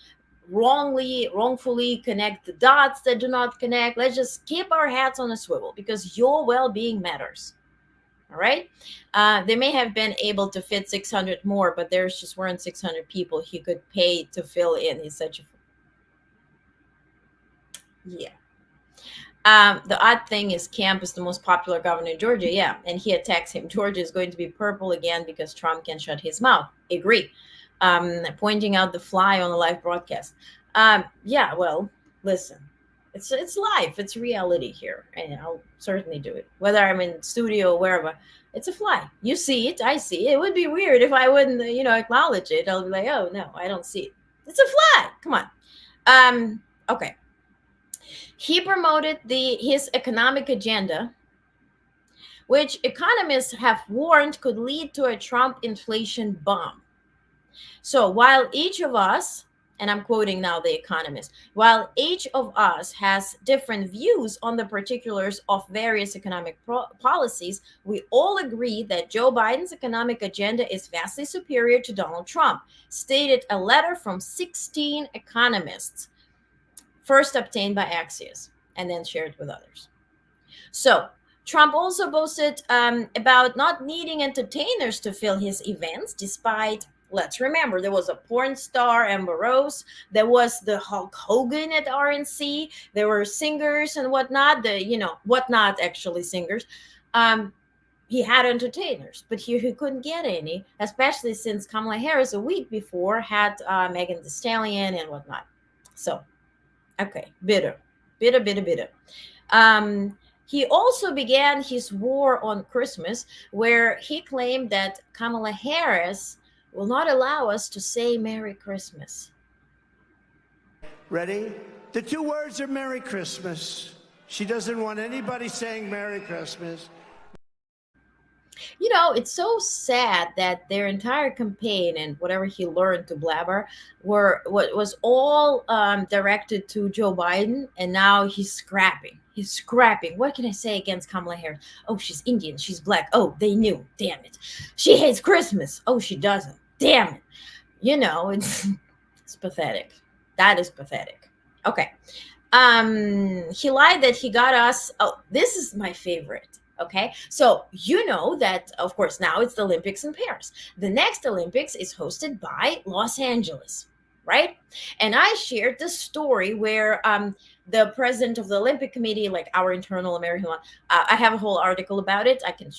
wrongfully connect the dots that do not connect. Let's just keep our hats on a swivel because your well-being matters. All right. They may have been able to fit 600 more, but there's just weren't 600 people he could pay to fill in. He's such a. Yeah. The odd thing is, Camp is the most popular governor in Georgia. Yeah. And he attacks him. Georgia is going to be purple again because Trump can shut his mouth. Agree. Pointing out the fly on the live broadcast. Yeah. Well, listen. It's live. It's reality here, and I'll certainly do it, whether I'm in studio or wherever. It's a fly. You see it. I see it. It would be weird if I wouldn't, acknowledge it. I'll be like, oh no, I don't see it. It's a fly. Come on. Okay. He promoted his economic agenda, which economists have warned could lead to a Trump inflation bomb. So while each of us, and I'm quoting now The Economist, while each of us has different views on the particulars of various economic policies, we all agree that Joe Biden's economic agenda is vastly superior to Donald Trump, stated a letter from 16 economists, first obtained by Axios and then shared with others. So Trump also boasted about not needing entertainers to fill his events, despite, let's remember, there was a porn star, Amber Rose. There was the Hulk Hogan at RNC. There were singers and whatnot. Whatnot actually singers. He had entertainers, but here he couldn't get any, especially since Kamala Harris a week before had Megan Thee Stallion and whatnot. So, okay, bitter. He also began his war on Christmas, where he claimed that Kamala Harris will not allow us to say Merry Christmas. Ready? The two words are Merry Christmas. She doesn't want anybody saying Merry Christmas. It's so sad that their entire campaign and whatever he learned to blabber was all directed to Joe Biden, and now he's scrapping. What can I say against Kamala Harris? Oh, she's Indian. She's black. Oh, they knew. Damn it. She hates Christmas. Oh, she doesn't. Damn it. It's pathetic. That is pathetic. Okay. He lied that he got us. Oh, this is my favorite. Okay, so that, of course, now it's the Olympics in Paris. The next Olympics is hosted by Los Angeles, right? And I shared the story where the president of the Olympic Committee, like our internal American one, I have a whole article about it. I can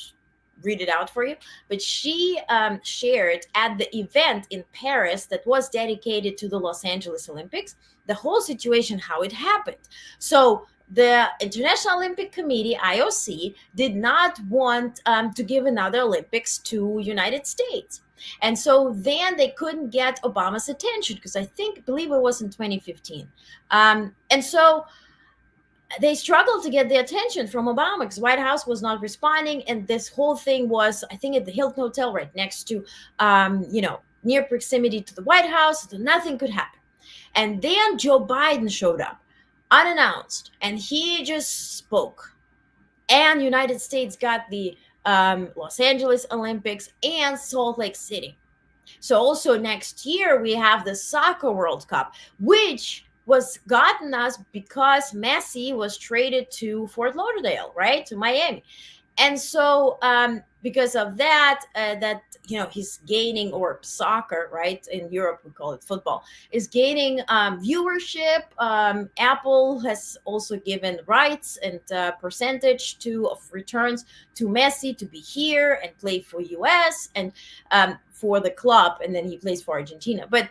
read it out for you. But she shared at the event in Paris that was dedicated to the Los Angeles Olympics, the whole situation, how it happened. So the International Olympic Committee, IOC, did not want to give another Olympics to United States. And so then they couldn't get Obama's attention because believe it was in 2015. And so they struggled to get the attention from Obama because White House was not responding. And this whole thing was, I think, at the Hilton Hotel right next to, near proximity to the White House. So nothing could happen. And then Joe Biden showed up. unannounced, and he just spoke. And United States got the Los Angeles Olympics and Salt Lake City. So also next year we have the Soccer World Cup, which was gotten us because Messi was traded to Fort Lauderdale, right, to Miami. And so because of that, that he's gaining, or soccer, right, in Europe we call it football, is gaining viewership. Apple has also given rights and percentage to of returns to Messi to be here and play for US and for the club, and then he plays for Argentina. But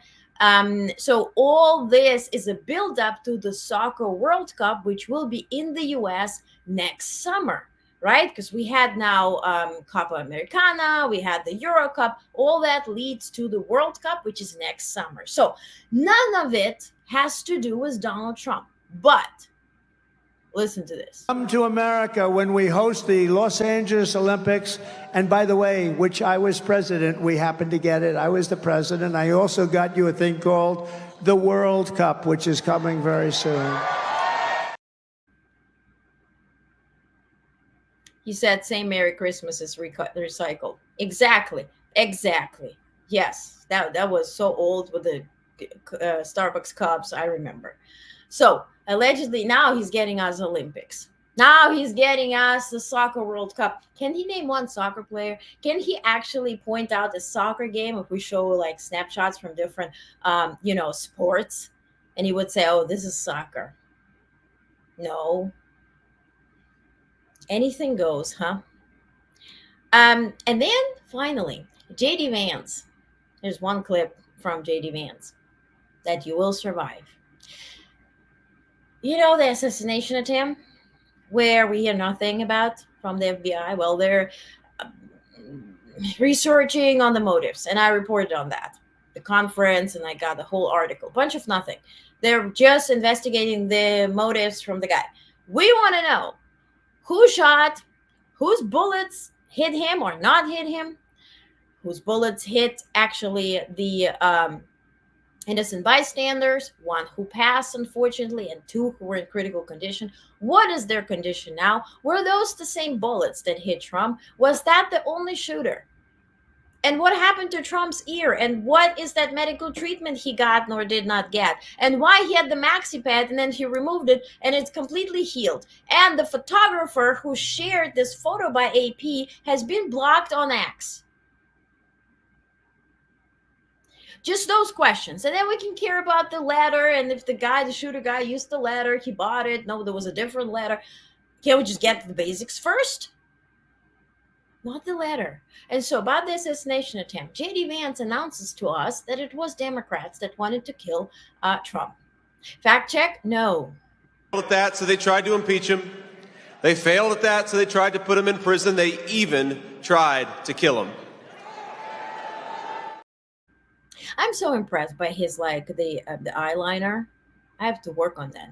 so all this is a build up to the Soccer World Cup, which will be in the US next summer, right? Because we had now Copa Americana, we had the Euro Cup. All that leads to the World Cup, which is next summer. So none of it has to do with Donald Trump. But listen to this. Come to America when we host the Los Angeles Olympics. And by the way, which I was president, we happened to get it. I was the president. I also got you a thing called the World Cup, which is coming very soon. He said, "Say Merry Christmas is recycled." Exactly. Yes, that was so old with the Starbucks cups. I remember. So allegedly now he's getting us Olympics. Now he's getting us the Soccer World Cup. Can he name one soccer player? Can he actually point out a soccer game if we show like snapshots from different, sports? And he would say, "Oh, this is soccer." No. Anything goes, huh? And then finally, JD Vance. There's one clip from JD Vance that you will survive. You know the assassination attempt where we hear nothing about from the FBI? Well, they're researching on the motives, and I reported on that. The conference, and I got the whole article. Bunch of nothing. They're just investigating the motives from the guy. We want to know who shot, whose bullets hit him or not hit him, whose bullets hit actually the innocent bystanders, one who passed, unfortunately, and two who were in critical condition. What is their condition now? Were those the same bullets that hit Trump? Was that the only shooter? And what happened to Trump's ear? And what is that medical treatment he got nor did not get? And why he had the maxi pad and then he removed it and it's completely healed? And the photographer who shared this photo by AP has been blocked on X. Just those questions. And then we can care about the letter. And if the shooter guy used the letter, he bought it. No, there was a different letter. Can't we just get the basics first? Not the letter. And so about the assassination attempt, JD Vance announces to us that it was Democrats that wanted to kill Trump. Fact check? No. At that, so they tried to impeach him. They failed at that, so they tried to put him in prison. They even tried to kill him. I'm so impressed by his the eyeliner. I have to work on that.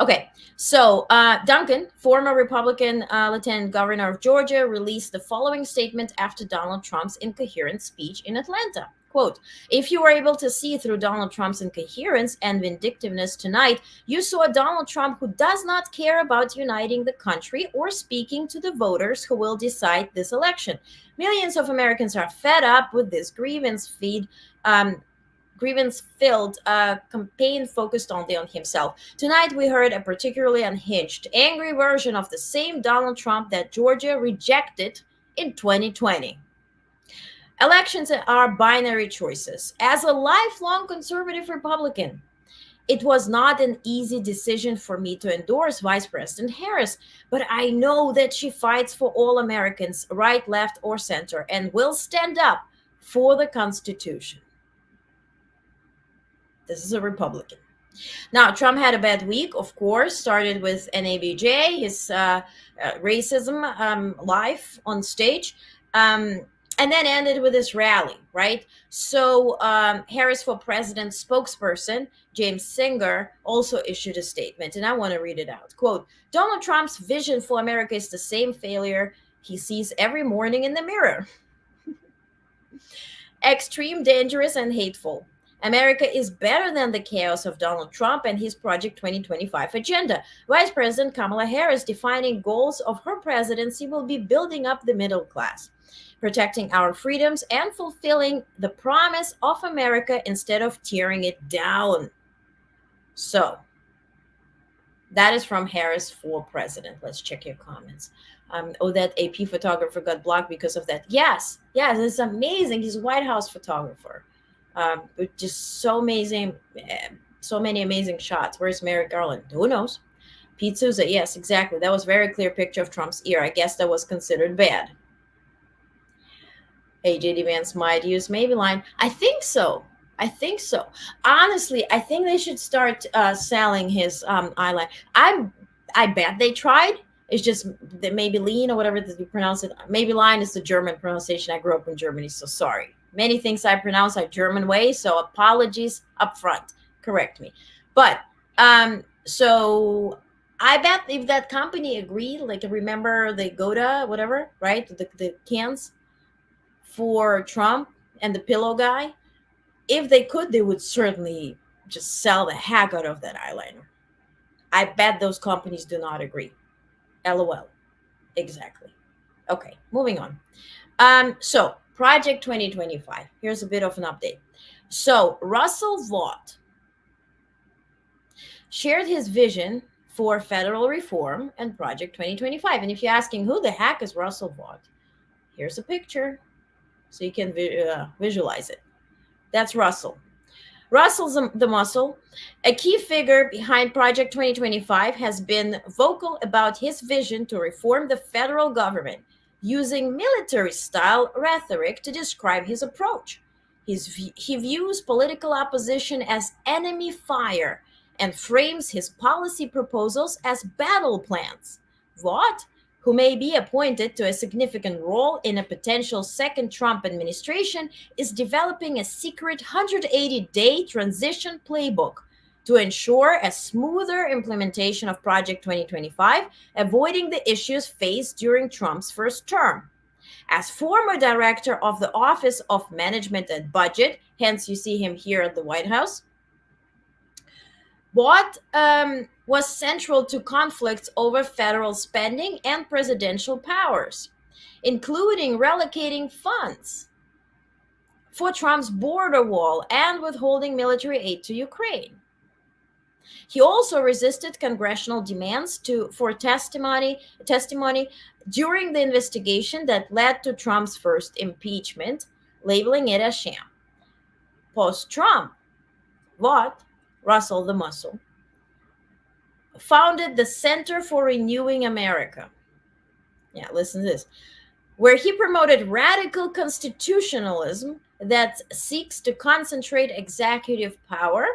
Okay, so Duncan, former Republican Lieutenant Governor of Georgia, released the following statement after Donald Trump's incoherent speech in Atlanta. Quote, "If you were able to see through Donald Trump's incoherence and vindictiveness tonight, you saw a Donald Trump who does not care about uniting the country or speaking to the voters who will decide this election. Millions of Americans are fed up with this grievance-filled campaign focused only on himself. Tonight, we heard a particularly unhinged, angry version of the same Donald Trump that Georgia rejected in 2020. Elections are binary choices. As a lifelong conservative Republican, it was not an easy decision for me to endorse Vice President Harris, but I know that she fights for all Americans, right, left, or center, and will stand up for the Constitution." This is a Republican. Now, Trump had a bad week, of course, started with NABJ, his racism live on stage, and then ended with this rally, right? So Harris for President spokesperson, James Singer, also issued a statement, and I want to read it out. Quote, "Donald Trump's vision for America is the same failure he sees every morning in the mirror. Extreme, dangerous, and hateful. America is better than the chaos of Donald Trump and his Project 2025 agenda. Vice President Kamala Harris defining goals of her presidency will be building up the middle class, protecting our freedoms, and fulfilling the promise of America instead of tearing it down. So, that is from Harris for president. Let's check your comments. Oh, that AP photographer got blocked because of that. Yes, it's amazing. He's a White House photographer. With just so amazing, so many amazing shots. Where's Merrick Garland? Who knows? Pete Souza, yes, exactly. That was a very clear picture of Trump's ear. I guess that was considered bad. AJ Vance might use Maybelline. I think so. Honestly, I think they should start selling his eyeliner. I bet they tried. It's just the Maybelline or whatever you pronounce it. Maybelline is the German pronunciation. I grew up in Germany, so sorry. Many things I pronounce are German way, so apologies up front. Correct me. But so I bet if that company agreed, like remember the Goda, whatever, right? The cans for Trump and the pillow guy, if they could, they would certainly just sell the heck out of that eyeliner. I bet those companies do not agree. LOL. Exactly. Okay, moving on. So Project 2025. Here's a bit of an update. So Russell Vought shared his vision for federal reform and Project 2025. And if you're asking who the heck is Russell Vought, here's a picture so you can visualize it. That's Russell. Russell's the muscle. A key figure behind Project 2025 has been vocal about his vision to reform the federal government, using military-style rhetoric to describe his approach. He views political opposition as enemy fire and frames his policy proposals as battle plans. Vought, who may be appointed to a significant role in a potential second Trump administration, is developing a secret 180-day transition playbook to ensure a smoother implementation of Project 2025, avoiding the issues faced during Trump's first term. As former director of the Office of Management and Budget, hence you see him here at the White House, Vought was central to conflicts over federal spending and presidential powers, including relocating funds for Trump's border wall and withholding military aid to Ukraine. He also resisted congressional demands for testimony during the investigation that led to Trump's first impeachment, labeling it a sham. Post-Trump, Vought, Russell the Muscle, founded the Center for Renewing America. Yeah, listen to this. Where he promoted radical constitutionalism that seeks to concentrate executive power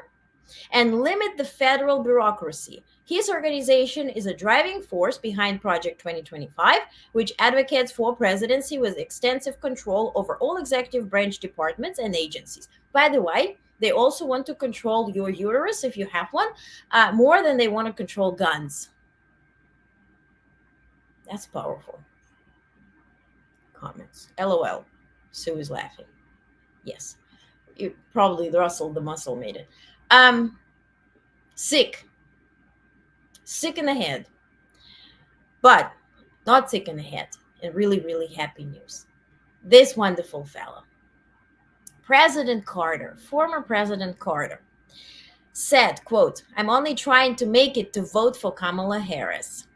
and limit the federal bureaucracy. His organization is a driving force behind Project 2025, which advocates for presidency with extensive control over all executive branch departments and agencies. By the way, they also want to control your uterus, if you have one, more than they want to control guns. That's powerful. Comments. LOL. Sue is laughing. Yes. Probably Russell the Muscle made it. Sick. Sick in the head. But not sick in the head. And really, really happy news. This wonderful fellow, President Carter, former President Carter, said, quote, "I'm only trying to make it to vote for Kamala Harris."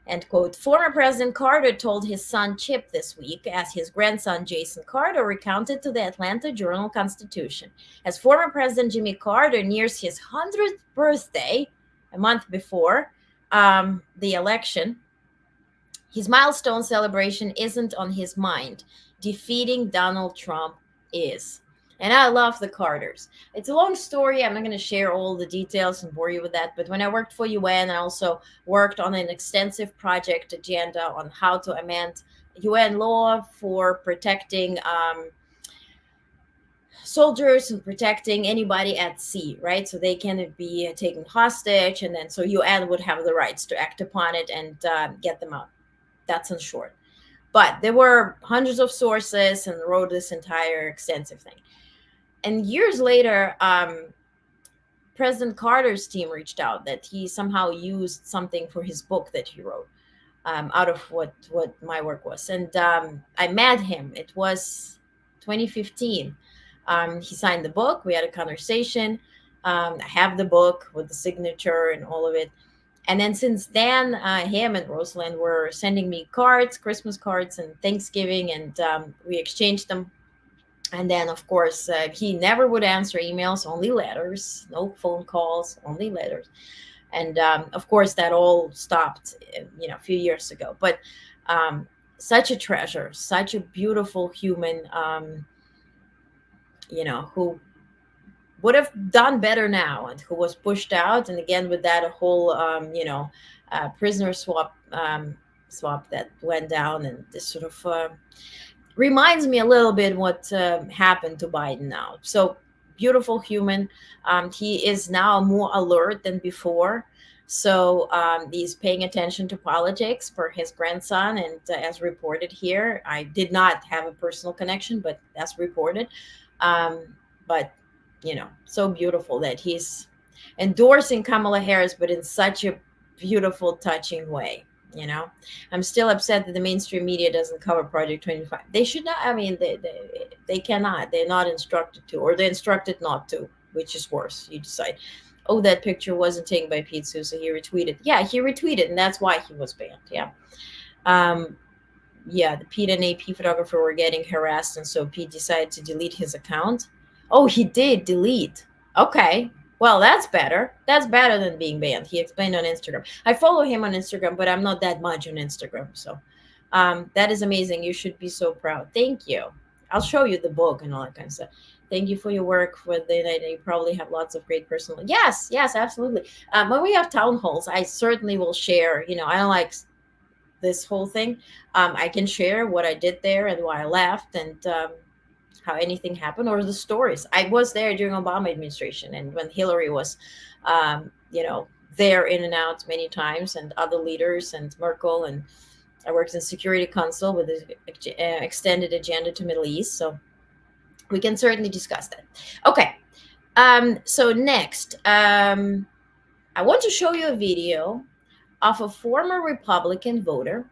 End quote. Former President Carter told his son Chip this week as his grandson Jason Carter recounted to the Atlanta Journal-Constitution. As former President Jimmy Carter nears his 100th birthday, a month before the election, his milestone celebration isn't on his mind. Defeating Donald Trump is. And I love the Carters. It's a long story. I'm not going to share all the details and bore you with that. But when I worked for UN, I also worked on an extensive project agenda on how to amend UN law for protecting soldiers and protecting anybody at sea, right? So they can be taken hostage. And then so UN would have the rights to act upon it and get them out. That's in short. But there were hundreds of sources and wrote this entire extensive thing. And years later, President Carter's team reached out that he somehow used something for his book that he wrote, out of what my work was. And I met him. It was 2015. He signed the book. We had a conversation. I have the book with the signature and all of it. And then since then, him and Rosalind were sending me cards, Christmas cards, and Thanksgiving, and we exchanged them. And then, of course, he never would answer emails, only letters, no phone calls, only letters. And of course, that all stopped, a few years ago. But such a treasure, such a beautiful human, who would have done better now, and who was pushed out. And again, with that, a whole, prisoner swap that went down, and this sort of reminds me a little bit what happened to Biden now. So beautiful human. He is now more alert than before. So he's paying attention to politics for his grandson. And as reported here, I did not have a personal connection, but that's reported. But, so beautiful that he's endorsing Kamala Harris, but in such a beautiful, touching way. I'm still upset that the mainstream media doesn't cover Project 25. They should not. I mean, they cannot. They're not instructed to, or they're instructed not to, which is worse. You decide. Oh, that picture wasn't taken by Pete Sousa. He retweeted. Yeah, he retweeted, and that's why he was banned. Yeah. The Pete and AP photographer were getting harassed, and so Pete decided to delete his account. Oh, he did delete. Okay. Well, that's better. That's better than being banned. He explained on Instagram. I follow him on Instagram, but I'm not that much on Instagram. So that is amazing. You should be so proud. Thank you. I'll show you the book and all that kind of stuff. Thank you for your work for the night. You probably have lots of great personal. Yes, absolutely. When we have town halls, I certainly will share. I don't like this whole thing. I can share what I did there and why I left, and how anything happened, or the stories. I was there during Obama administration, and when Hillary was, there in and out many times, and other leaders, and Merkel, and I worked in Security Council with the extended agenda to Middle East. So we can certainly discuss that. Okay. So next, I want to show you a video of a former Republican voter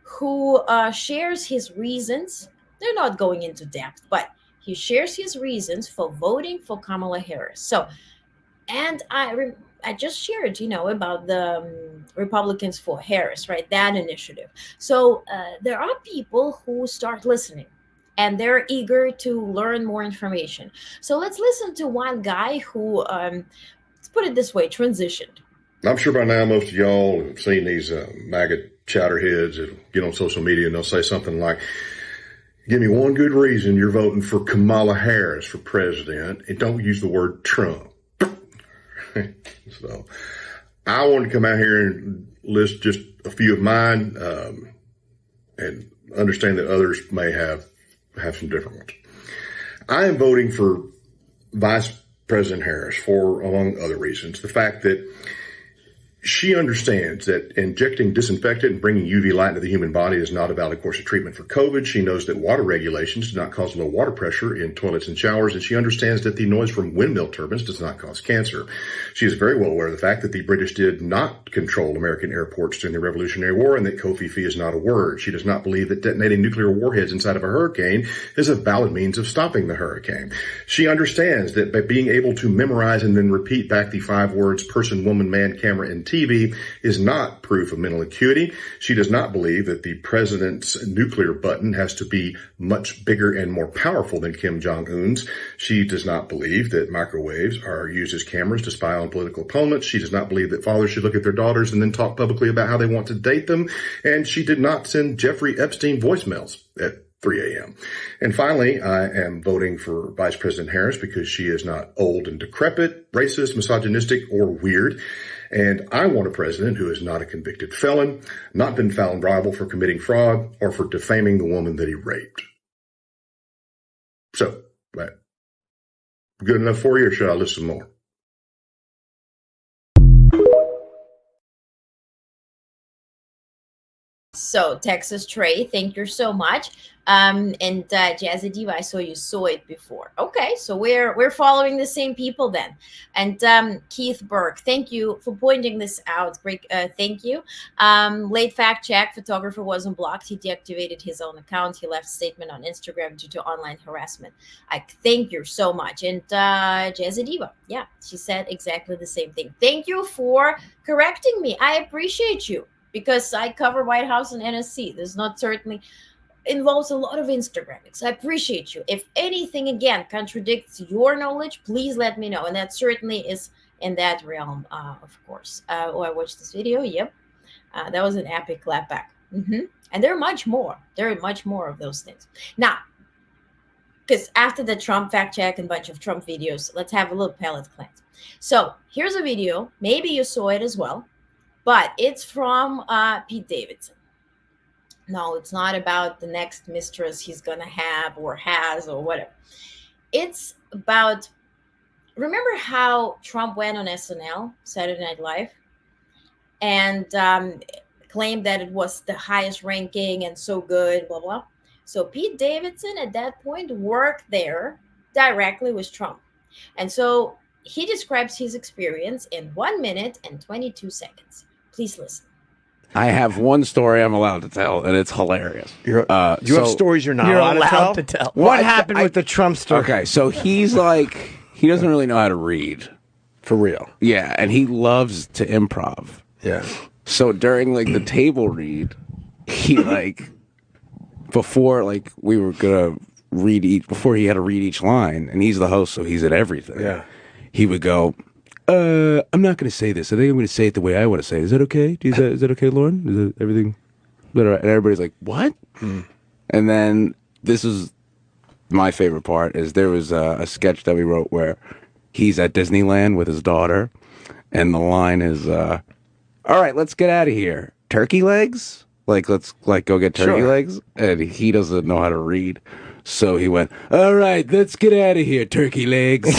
who shares his reasons. They're not going into depth, but he shares his reasons for voting for Kamala Harris. So, and I just shared, about the Republicans for Harris, right? That initiative. So there are people who start listening, and they're eager to learn more information. So let's listen to one guy who, let's put it this way, transitioned. I'm sure by now most of y'all have seen these MAGA chowderheads that get on social media, and they'll say something like, give me one good reason you're voting for Kamala Harris for president, and don't use the word Trump. So I want to come out here and list just a few of mine, and understand that others may have some different ones. I am voting for Vice President Harris for, among other reasons, the fact that she understands that injecting disinfectant and bringing UV light into the human body is not a valid course of treatment for COVID. She knows that water regulations do not cause low water pressure in toilets and showers, and she understands that the noise from windmill turbines does not cause cancer. She is very well aware of the fact that the British did not control American airports during the Revolutionary War, and that Kofifi is not a word. She does not believe that detonating nuclear warheads inside of a hurricane is a valid means of stopping the hurricane. She understands that by being able to memorize and then repeat back the 5 words person, woman, man, camera, and TV is not proof of mental acuity. She does not believe that the president's nuclear button has to be much bigger and more powerful than Kim Jong-un's. She does not believe that microwaves are used as cameras to spy on political opponents. She does not believe that fathers should look at their daughters and then talk publicly about how they want to date them. And she did not send Jeffrey Epstein voicemails at 3 a.m. And finally, I am voting for Vice President Harris because she is not old and decrepit, racist, misogynistic, or weird. And I want a president who is not a convicted felon, not been found liable for committing fraud, or for defaming the woman that he raped. So, good enough for you, or should I list some more? So Texas Trey, thank you so much. And Jazzy Diva, I saw you saw it before. Okay, so we're following the same people then. And Keith Burke, thank you for pointing this out. Great, thank you. Late fact check: photographer wasn't blocked. He deactivated his own account. He left statement on Instagram due to online harassment. I thank you so much. And Jazzy Diva, yeah, she said exactly the same thing. Thank you for correcting me. I appreciate you, because I cover White House and NSC. This not certainly involves a lot of Instagramics. I appreciate you. If anything again contradicts your knowledge, please let me know. And that certainly is in that realm, of course. Oh, I watched this video. Yep, that was an epic clapback. And there are much more. There are much more of those things. Now, because after the Trump fact check and bunch of Trump videos, let's have a little palate cleanse. So here's a video. Maybe you saw it as well, but it's from Pete Davidson. No, it's not about the next mistress he's going to have or has or whatever. It's about, remember how Trump went on SNL, Saturday Night Live, and claimed that it was the highest ranking and so good, blah, blah. So Pete Davidson at that point worked there directly with Trump. And so he describes his experience in 1 minute and 22 seconds. Please listen. I have one story I'm allowed to tell, and it's hilarious. You have stories you're not allowed to tell? What happened with the Trump story? Okay, so he's like, he doesn't really know how to read. For real. Yeah, and he loves to improv. Yeah. So during like the table read, he like, before like we were gonna read each, before he had to read each line, and he's the host, so he's at everything. Yeah. He would go, I'm not going to say this. I think I'm going to say it the way I want to say it. Is that okay? Is that okay, Lauren? Is that everything? And everybody's like, what? And then this is my favorite part, is there was a sketch that we wrote where he's at Disneyland with his daughter, and the line is, all right, let's get out of here. Turkey legs? Like, let's like go get turkey legs? And he doesn't know how to read. So he went, all right, let's get out of here, turkey legs.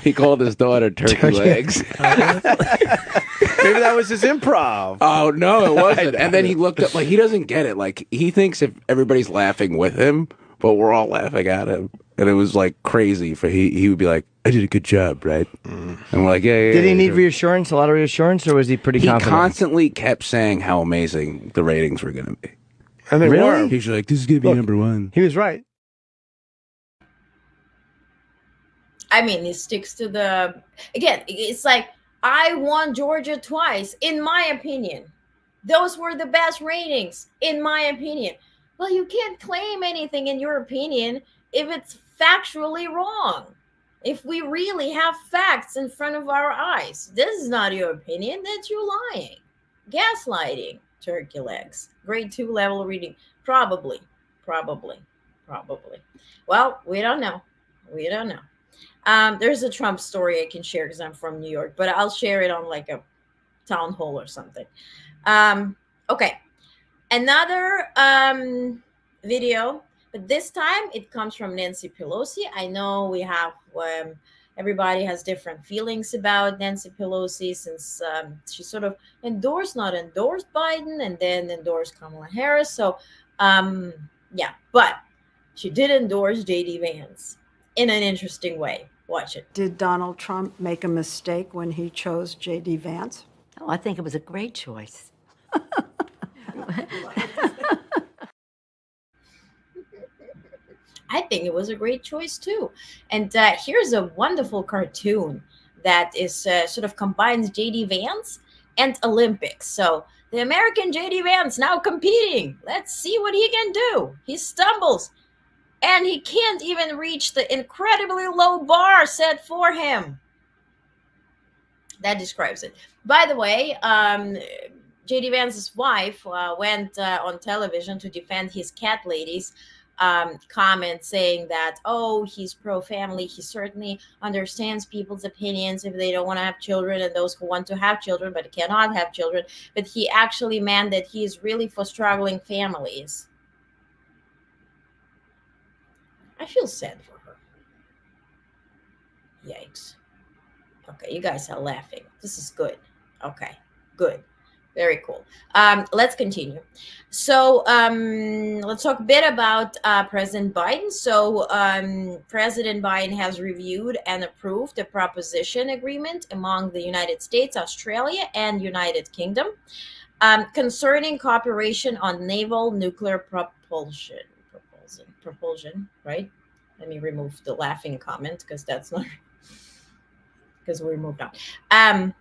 He called his daughter turkey legs. Maybe that was his improv. Oh, no, it wasn't. And then he looked up, like, he doesn't get it. Like, he thinks if everybody's laughing with him, but we're all laughing at him. And it was, like, crazy. For he would be like, I did a good job, right? And we're like, yeah. Did he need reassurance, a lot of reassurance, or was he pretty confident? He constantly kept saying how amazing the ratings were going to be. And they were. He's like, this is going to be number one. He was right. I mean, he sticks to the, again, it's like, I won Georgia twice, in my opinion. Those were the best ratings, in my opinion. Well, you can't claim anything in your opinion if it's factually wrong. If we really have facts in front of our eyes, this is not your opinion, that's you lying. Gaslighting, turkey legs. Grade 2 level reading. Probably. Well, we don't know. There's a Trump story I can share because I'm from New York, but I'll share it on like a town hall or something. Okay. Another video, but this time it comes from Nancy Pelosi. I know we have, everybody has different feelings about Nancy Pelosi since she sort of not endorsed Biden and then endorsed Kamala Harris. So, yeah, but she did endorse J.D. Vance in an interesting way. Watch it. Did Donald Trump make a mistake when he chose J.D. Vance? Oh, I think it was a great choice. I think it was a great choice too. And here's a wonderful cartoon that is sort of combines J.D. Vance and Olympics. So the American J.D. Vance now competing. Let's see what he can do. He stumbles and he can't even reach the incredibly low bar set for him. That describes it. By the way, J.D. Vance's wife went on television to defend his cat lady's comment saying that, oh, he's pro-family. He certainly understands people's opinions if they don't want to have children and those who want to have children but cannot have children. But he actually meant that he is really for struggling families. I feel sad for her. Yikes. Okay, you guys are laughing. This is good. Okay, good. Very cool. Let's continue. So let's talk a bit about President Biden. So President Biden has reviewed and approved a proposition agreement among the United States, Australia, and United Kingdom concerning cooperation on naval nuclear propulsion, right? Let me remove the laughing comment because that's not because we moved on.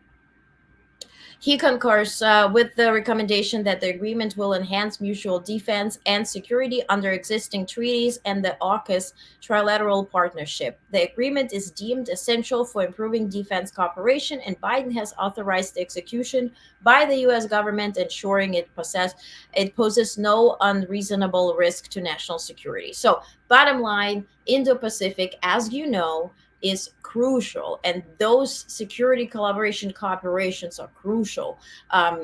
He concurs with the recommendation that the agreement will enhance mutual defense and security under existing treaties and the AUKUS trilateral partnership. The agreement is deemed essential for improving defense cooperation, and Biden has authorized the execution by the U.S. government, ensuring it poses no unreasonable risk to national security. So, bottom line, Indo-Pacific, as you know, is crucial, and those security collaboration cooperations are crucial.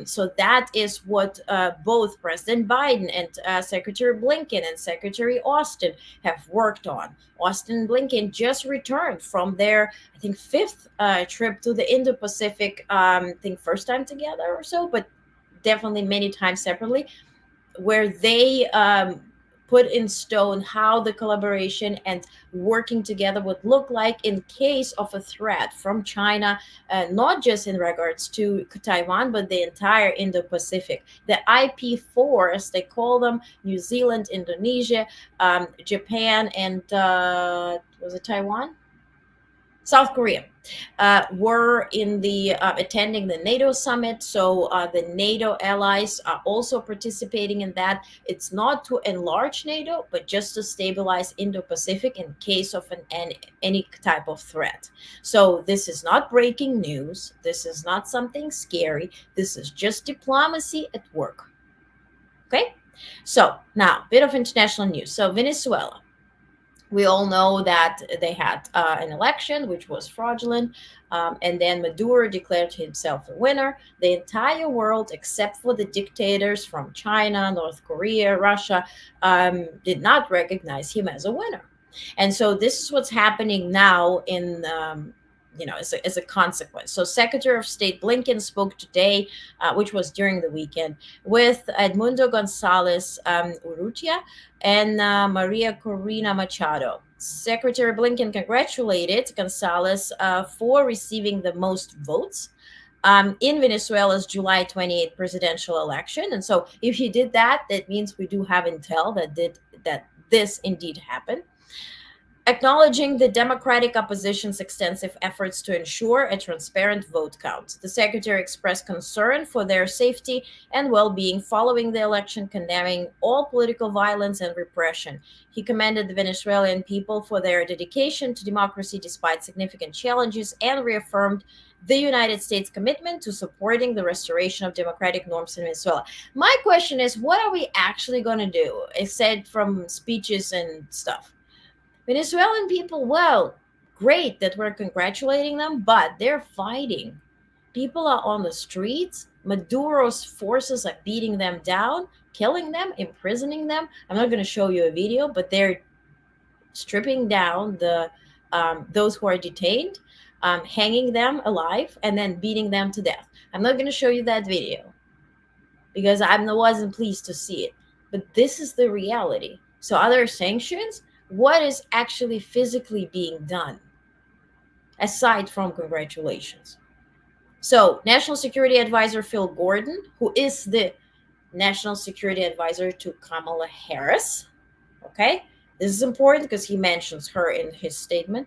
So that is what both President Biden and Secretary Blinken and Secretary Austin have worked on. Austin and Blinken just returned from their, I think, fifth trip to the Indo-Pacific. I think first time together or so, but definitely many times separately, where they put in stone how the collaboration and working together would look like in case of a threat from China, not just in regards to Taiwan, but the entire Indo-Pacific. The IP4, as they call them, New Zealand, Indonesia, Japan, and was it Taiwan? South Korea were in the attending the NATO summit. So the NATO allies are also participating in that. It's not to enlarge NATO, but just to stabilize Indo-Pacific in case of any type of threat. So this is not breaking news. This is not something scary. This is just diplomacy at work. Okay. So now, a bit of international news. So Venezuela. We all know that they had an election which was fraudulent, and then Maduro declared himself a winner. The entire world, except for the dictators from China, North Korea, Russia, did not recognize him as a winner. And so this is what's happening now in as a consequence. So Secretary of State Blinken spoke today, which was during the weekend, with Edmundo Gonzalez Urrutia and Maria Corina Machado. Secretary Blinken congratulated Gonzalez for receiving the most votes in Venezuela's July 28th presidential election. And so if he did that, that means we do have intel that this indeed happened. Acknowledging the Democratic opposition's extensive efforts to ensure a transparent vote count, the secretary expressed concern for their safety and well-being following the election, condemning all political violence and repression. He commended the Venezuelan people for their dedication to democracy despite significant challenges and reaffirmed the United States' commitment to supporting the restoration of democratic norms in Venezuela. My question is, what are we actually going to do, aside from speeches and stuff? Venezuelan people, well, great that we're congratulating them, but they're fighting. People are on the streets. Maduro's forces are beating them down, killing them, imprisoning them. I'm not going to show you a video, but they're stripping down those who are detained, hanging them alive, and then beating them to death. I'm not going to show you that video because I wasn't pleased to see it. But this is the reality. So are there sanctions? What is actually physically being done aside from congratulations? So National Security Advisor Phil Gordon, who is the National Security Advisor to Kamala Harris, okay, this is important because he mentions her in his statement,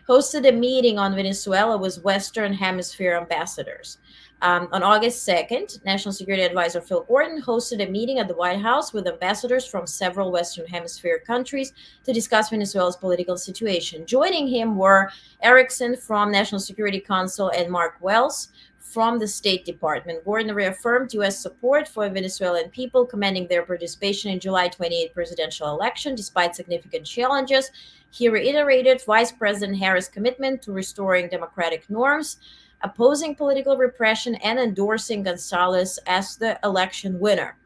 hosted a meeting on Venezuela with Western Hemisphere ambassadors. On August 2nd, National Security Advisor Phil Gordon hosted a meeting at the White House with ambassadors from several Western Hemisphere countries to discuss Venezuela's political situation. Joining him were Erickson from National Security Council and Mark Wells from the State Department. Gordon reaffirmed U.S. support for Venezuelan people, commending their participation in July 28th presidential election despite significant challenges. He reiterated Vice President Harris' commitment to restoring democratic norms, opposing political repression, and endorsing Gonzalez as the election winner.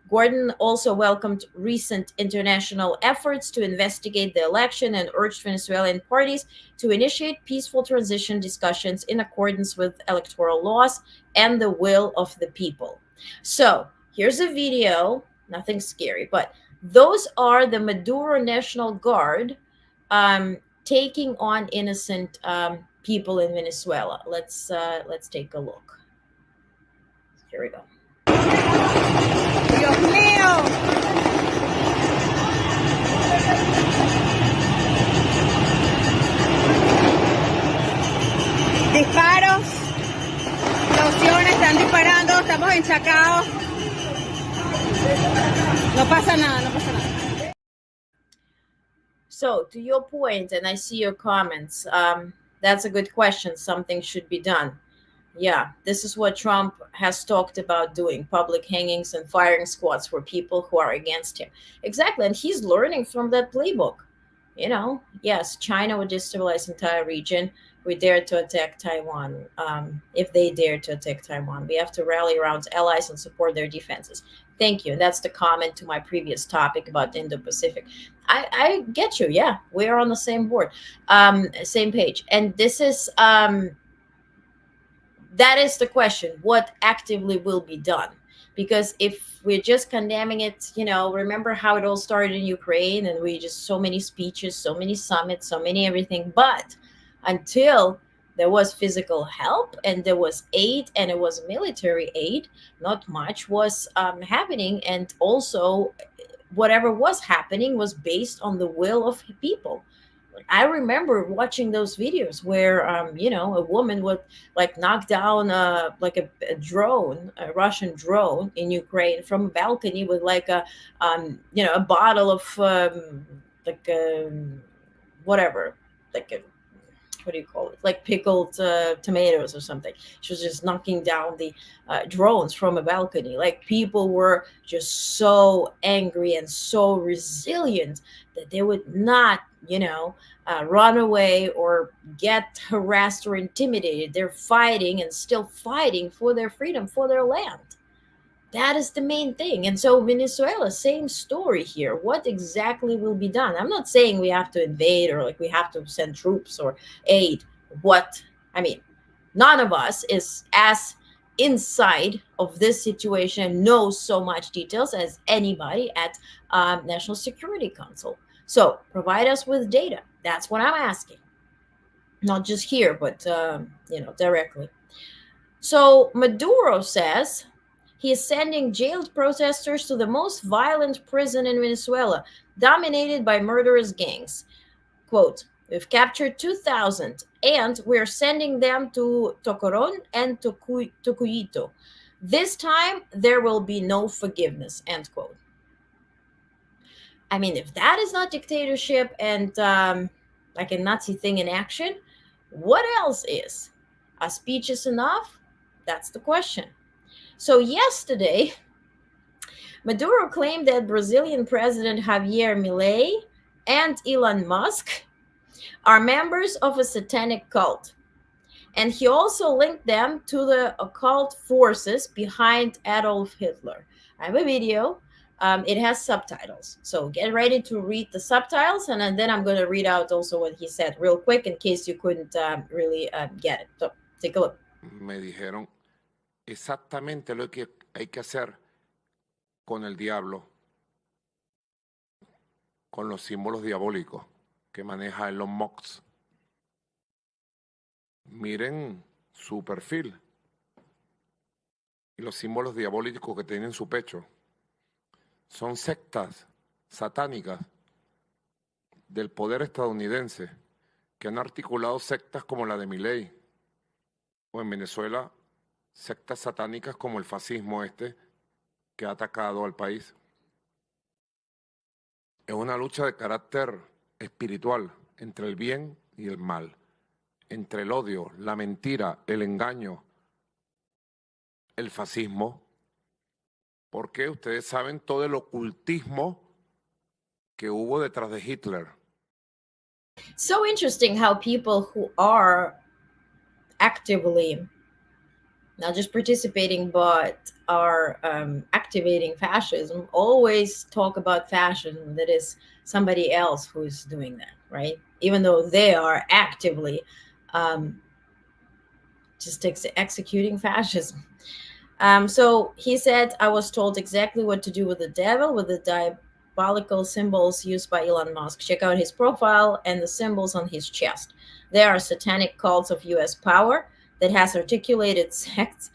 Gordon also welcomed recent international efforts to investigate the election and urged Venezuelan parties to initiate peaceful transition discussions in accordance with electoral laws and the will of the people. So here's a video, nothing scary, but those are the Maduro National Guard taking on innocent people in Venezuela. Let's take a look. Here we go. Dios mío. Disparos, explosiones, están disparando, estamos enchacados. No pasa nada, no pasa nada. So, to your point, and I see your comments, that's a good question. Something should be done. Yeah, this is what Trump has talked about doing, public hangings and firing squads for people who are against him. Exactly. And he's learning from that playbook. Yes, China would destabilize the entire region. We dare to attack Taiwan. If they dare to attack Taiwan, we have to rally around allies and support their defenses. Thank you. And that's the comment to my previous topic about the Indo-Pacific. I get you. Yeah, we are on the same board, same page. And this is that is the question: what actively will be done? Because if we're just condemning it, remember how it all started in Ukraine, and we just so many speeches, so many summits, so many everything, but until there was physical help and there was aid and it was military aid, not much was happening. And also, whatever was happening was based on the will of people. I remember watching those videos where, a woman would like knock down a drone, a Russian drone in Ukraine from a balcony with like a bottle of whatever, like a, what do you call it? Like pickled tomatoes or something. She was just knocking down the drones from a balcony. Like people were just so angry and so resilient that they would not, run away or get harassed or intimidated. They're fighting and still fighting for their freedom, for their land. That is the main thing. And so Venezuela, same story here. What exactly will be done? I'm not saying we have to invade or like we have to send troops or aid. None of us is as inside of this situation, knows so much details as anybody at National Security Council. So provide us with data. That's what I'm asking. Not just here, but directly. So Maduro says he is sending jailed protesters to the most violent prison in Venezuela, dominated by murderous gangs. Quote, we've captured 2,000 and we're sending them to Tocoron and Tocuyito. This time, there will be no forgiveness, end quote. If that is not dictatorship and like a Nazi thing in action, what else is? A speech is enough? That's the question. So yesterday, Maduro claimed that Brazilian President Javier Milei and Elon Musk are members of a satanic cult. And he also linked them to the occult forces behind Adolf Hitler. I have a video. It has subtitles. So get ready to read the subtitles. And then I'm going to read out also what he said real quick in case you couldn't really get it. So take a look. Me dijeron exactamente lo que hay que hacer con el diablo, con los símbolos diabólicos que maneja Elon Musk. Miren su perfil y los símbolos diabólicos que tiene en su pecho. Son sectas satánicas del poder estadounidense que han articulado sectas como la de Milei, o en Venezuela sectas satánicas como el fascismo que ha atacado al país. Es una lucha de carácter espiritual entre el bien y el mal, entre el odio, la mentira, el engaño, el fascismo, porque ustedes saben todo el ocultismo que hubo detrás de Hitler. So interesting how people who are actively not just participating but are activating fascism always talk about fascism that is somebody else who's doing that, right? Even though they are actively just executing fascism. So he said, I was told exactly what to do with the devil, with the diabolical symbols used by Elon Musk. Check out his profile and the symbols on his chest. They are satanic cults of US power that has articulated sects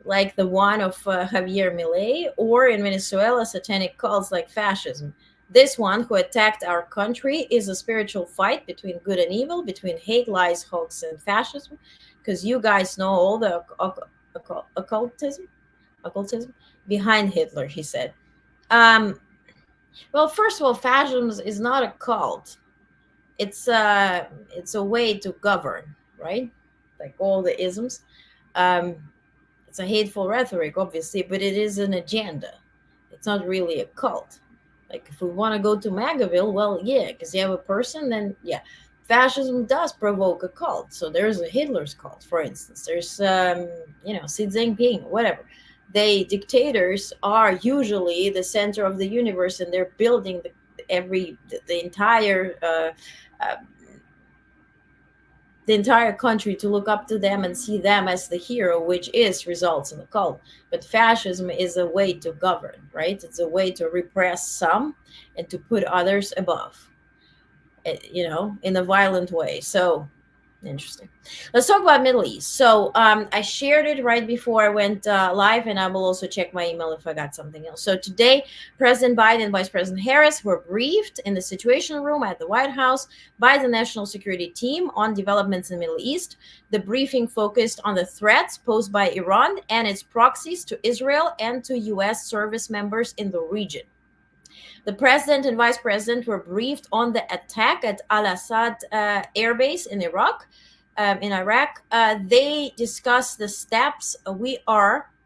like the one of Javier Milei, or in Venezuela, satanic cults like fascism. This one, who attacked our country, is a spiritual fight between good and evil, between hate, lies, hoax, and fascism. Because you guys know all the occultism behind Hitler, he said. Um, well, first of all, fascism is not a cult. It's a way to govern, right? Like all the isms. Um, it's a hateful rhetoric, obviously, but it is an agenda. It's not really a cult. Like if we want to go to Magaville, well, yeah, because you have a person, then yeah, fascism does provoke a cult. So there's a Hitler's cult, for instance. There's Xi Jinping, whatever. They dictators are usually the center of the universe, and they're building the entire uh, the entire country to look up to them and see them as the hero, which is results in a cult. But fascism is a way to govern, right? It's a way to repress some and to put others above, in a violent way. So interesting. Let's talk about Middle East. So I shared it right before I went live, and I will also check my email if I got something else. So today, President Biden and Vice President Harris were briefed in the Situation Room at the White House by the National Security Team on developments in the Middle East. The briefing focused on the threats posed by Iran and its proxies to Israel and to U.S. service members in the region. The president and vice president were briefed on the attack at Al-Assad air base in Iraq. They discussed the steps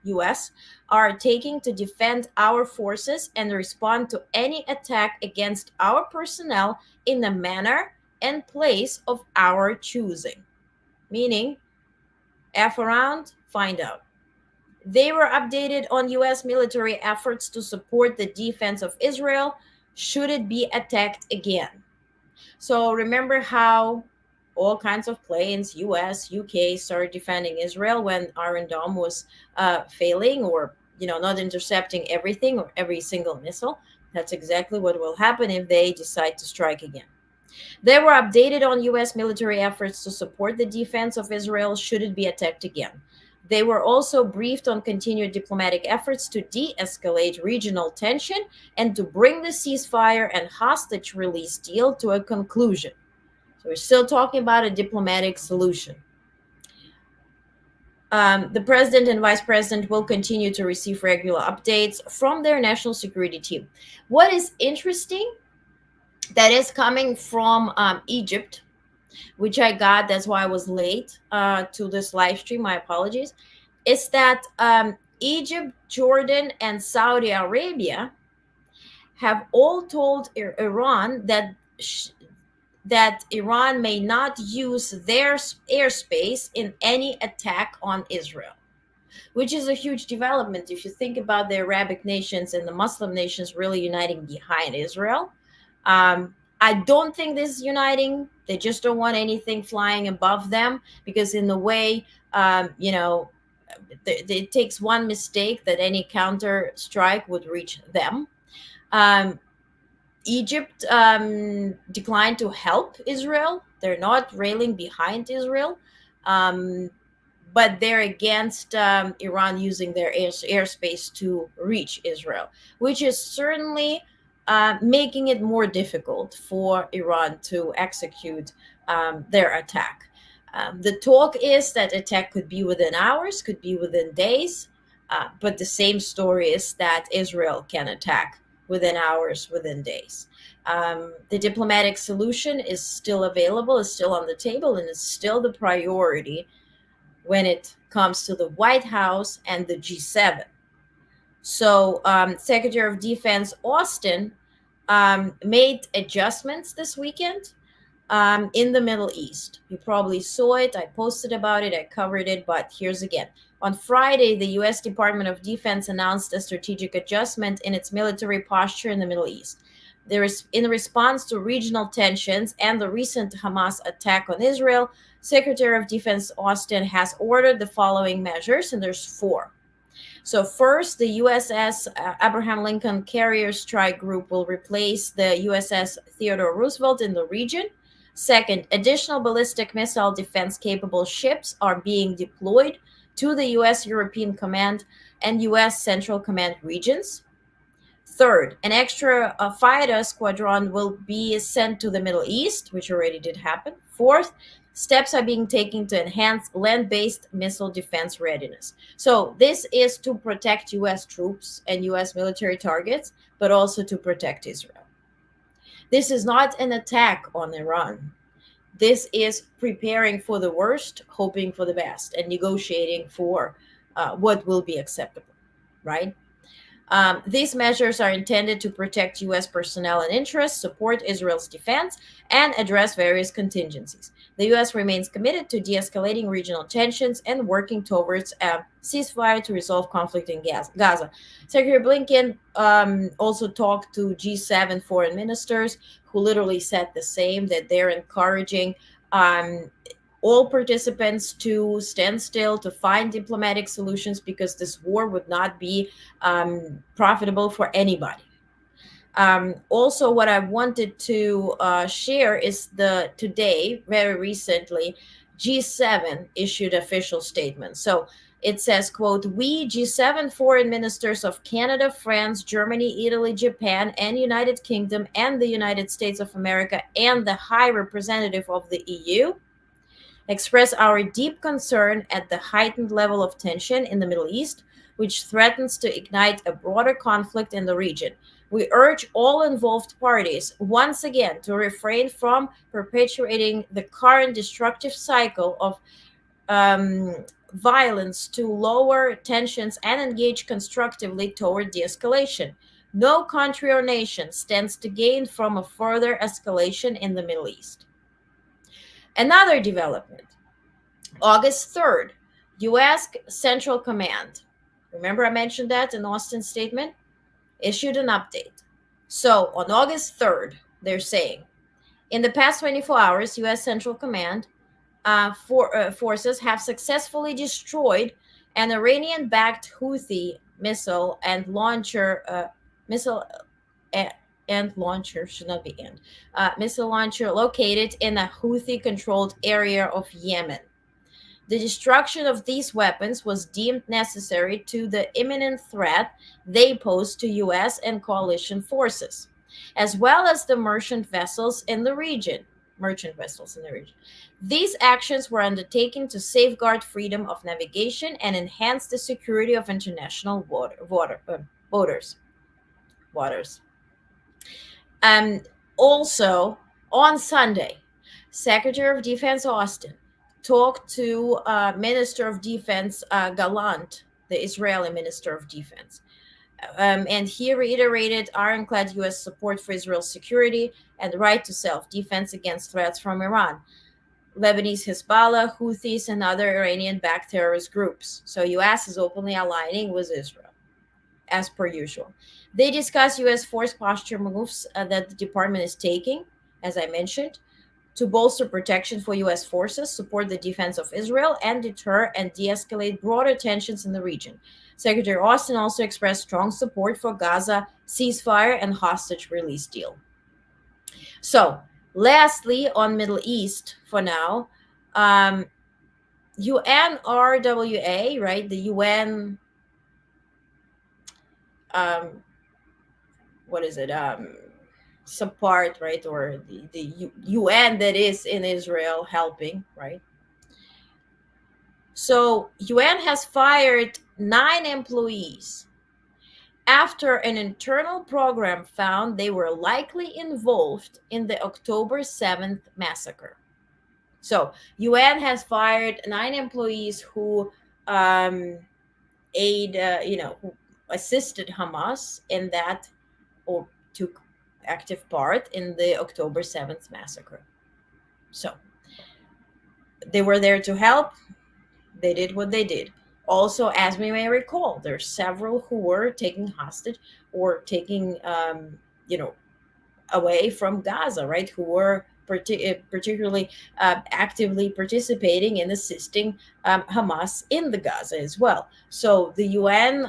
U.S., are taking to defend our forces and respond to any attack against our personnel in the manner and place of our choosing. Meaning, F around, find out. They were updated on U.S. military efforts to support the defense of Israel should it be attacked again. So remember how all kinds of planes, U.S., UK, started defending Israel when Iron Dome was failing, or not intercepting everything or every single missile. That's exactly what will happen if they decide to strike again. They were updated on U.S. military efforts to support the defense of Israel should it be attacked again. They were also briefed on continued diplomatic efforts to de-escalate regional tension and to bring the ceasefire and hostage release deal to a conclusion. So we're still talking about a diplomatic solution. The president and vice president will continue to receive regular updates from their national security team. What is interesting, that is coming from Egypt, which I got, that's why I was late to this live stream, my apologies, is that Egypt, Jordan, and Saudi Arabia have all told Iran that Iran may not use their airspace in any attack on Israel, which is a huge development if you think about the Arabic nations and the Muslim nations really uniting behind Israel. I don't think this is uniting. They just don't want anything flying above them, because in the way, it takes one mistake that any counter strike would reach them. Egypt declined to help Israel. They're not railing behind Israel, but they're against Iran using their airspace to reach Israel, which is certainly making it more difficult for Iran to execute their attack. The talk is that attack could be within hours, could be within days, but the same story is that Israel can attack within hours, within days. The diplomatic solution is still available, is still on the table, and is still the priority when it comes to the White House and the G7. So Secretary of Defense Austin made adjustments this weekend in the Middle East. You probably saw it. I posted about it. I covered it. But here's again. On Friday, the U.S. Department of Defense announced a strategic adjustment in its military posture in the Middle East. There is, in response to regional tensions and the recent Hamas attack on Israel, Secretary of Defense Austin has ordered the following measures, and there's 4. So first, the USS Abraham Lincoln Carrier Strike Group will replace the USS Theodore Roosevelt in the region. Second, additional ballistic missile defense capable ships are being deployed to the U.S. European Command and U.S. Central Command regions. Third, an extra fighter squadron will be sent to the Middle East, which already did happen. Fourth, steps are being taken to enhance land-based missile defense readiness. So this is to protect U.S. troops and U.S. military targets, but also to protect Israel. This is not an attack on Iran. This is preparing for the worst, hoping for the best, and negotiating for what will be acceptable, right? These measures are intended to protect U.S. personnel and interests, support Israel's defense, and address various contingencies. The U.S. remains committed to de-escalating regional tensions and working towards a ceasefire to resolve conflict in Gaza. Secretary Blinken also talked to G7 foreign ministers, who literally said the same, that they're encouraging all participants to stand still, to find diplomatic solutions, because this war would not be profitable for anybody. Also, what I wanted to share is today, very recently, G7 issued official statement. So it says, quote, "We, G7 foreign ministers of Canada, France, Germany, Italy, Japan, and United Kingdom, and the United States of America, and the High Representative of the EU, express our deep concern at the heightened level of tension in the Middle East, which threatens to ignite a broader conflict in the region. We urge all involved parties once again to refrain from perpetuating the current destructive cycle of violence, to lower tensions and engage constructively toward de-escalation. No country or nation stands to gain from a further escalation in the Middle East." Another development, August 3rd, U.S. Central Command, remember I mentioned that in Austin's statement, issued an update. So on August 3rd, they're saying, in the past 24 hours, U.S. Central Command forces have successfully destroyed an Iranian-backed Houthi missile and launcher missile launcher located in a Houthi-controlled area of Yemen. The destruction of these weapons was deemed necessary to the imminent threat they pose to U.S. and coalition forces, as well as the merchant vessels in the region. These actions were undertaken to safeguard freedom of navigation and enhance the security of international waters. Also, on Sunday, Secretary of Defense Austin talked to Minister of Defense Gallant, the Israeli Minister of Defense. And he reiterated ironclad U.S. support for Israel's security and the right to self-defense against threats from Iran, Lebanese Hezbollah, Houthis, and other Iranian-backed terrorist groups. So U.S. is openly aligning with Israel, as per usual. They discuss U.S. force posture moves that the department is taking, as I mentioned, to bolster protection for U.S. forces, support the defense of Israel, and deter and de-escalate broader tensions in the region. Secretary Austin also expressed strong support for Gaza ceasefire and hostage release deal. So, lastly, on Middle East for now, UNRWA, right, the UN, support, right, or the UN that is in Israel helping, right? So UN has fired 9 employees after an internal program found they were likely involved in the October 7th massacre. So UN has fired 9 employees who who assisted Hamas in that, or took active part in the October 7th massacre. So they were there to help. They did what they did. Also, as we may recall, there's several who were taken hostage or taking, away from Gaza, right? Who were particularly actively participating in assisting Hamas in the Gaza as well. So the UN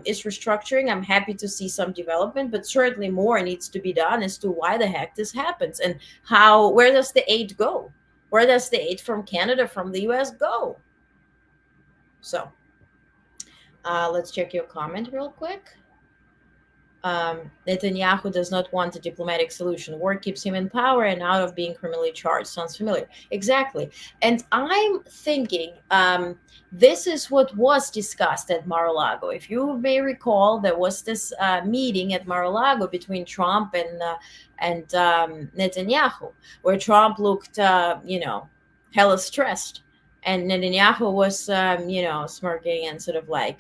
is restructuring. I'm happy to see some development, but certainly more needs to be done as to why the heck this happens and where does the aid go? Where does the aid from Canada, from the US go? So let's check your comment real quick. Netanyahu does not want a diplomatic solution. War keeps him in power and out of being criminally charged. Sounds familiar. Exactly. And I'm thinking this is what was discussed at Mar-a-Lago. If you may recall, there was this meeting at Mar-a-Lago between Trump and Netanyahu, where Trump looked, hella stressed. And Netanyahu was, smirking and sort of like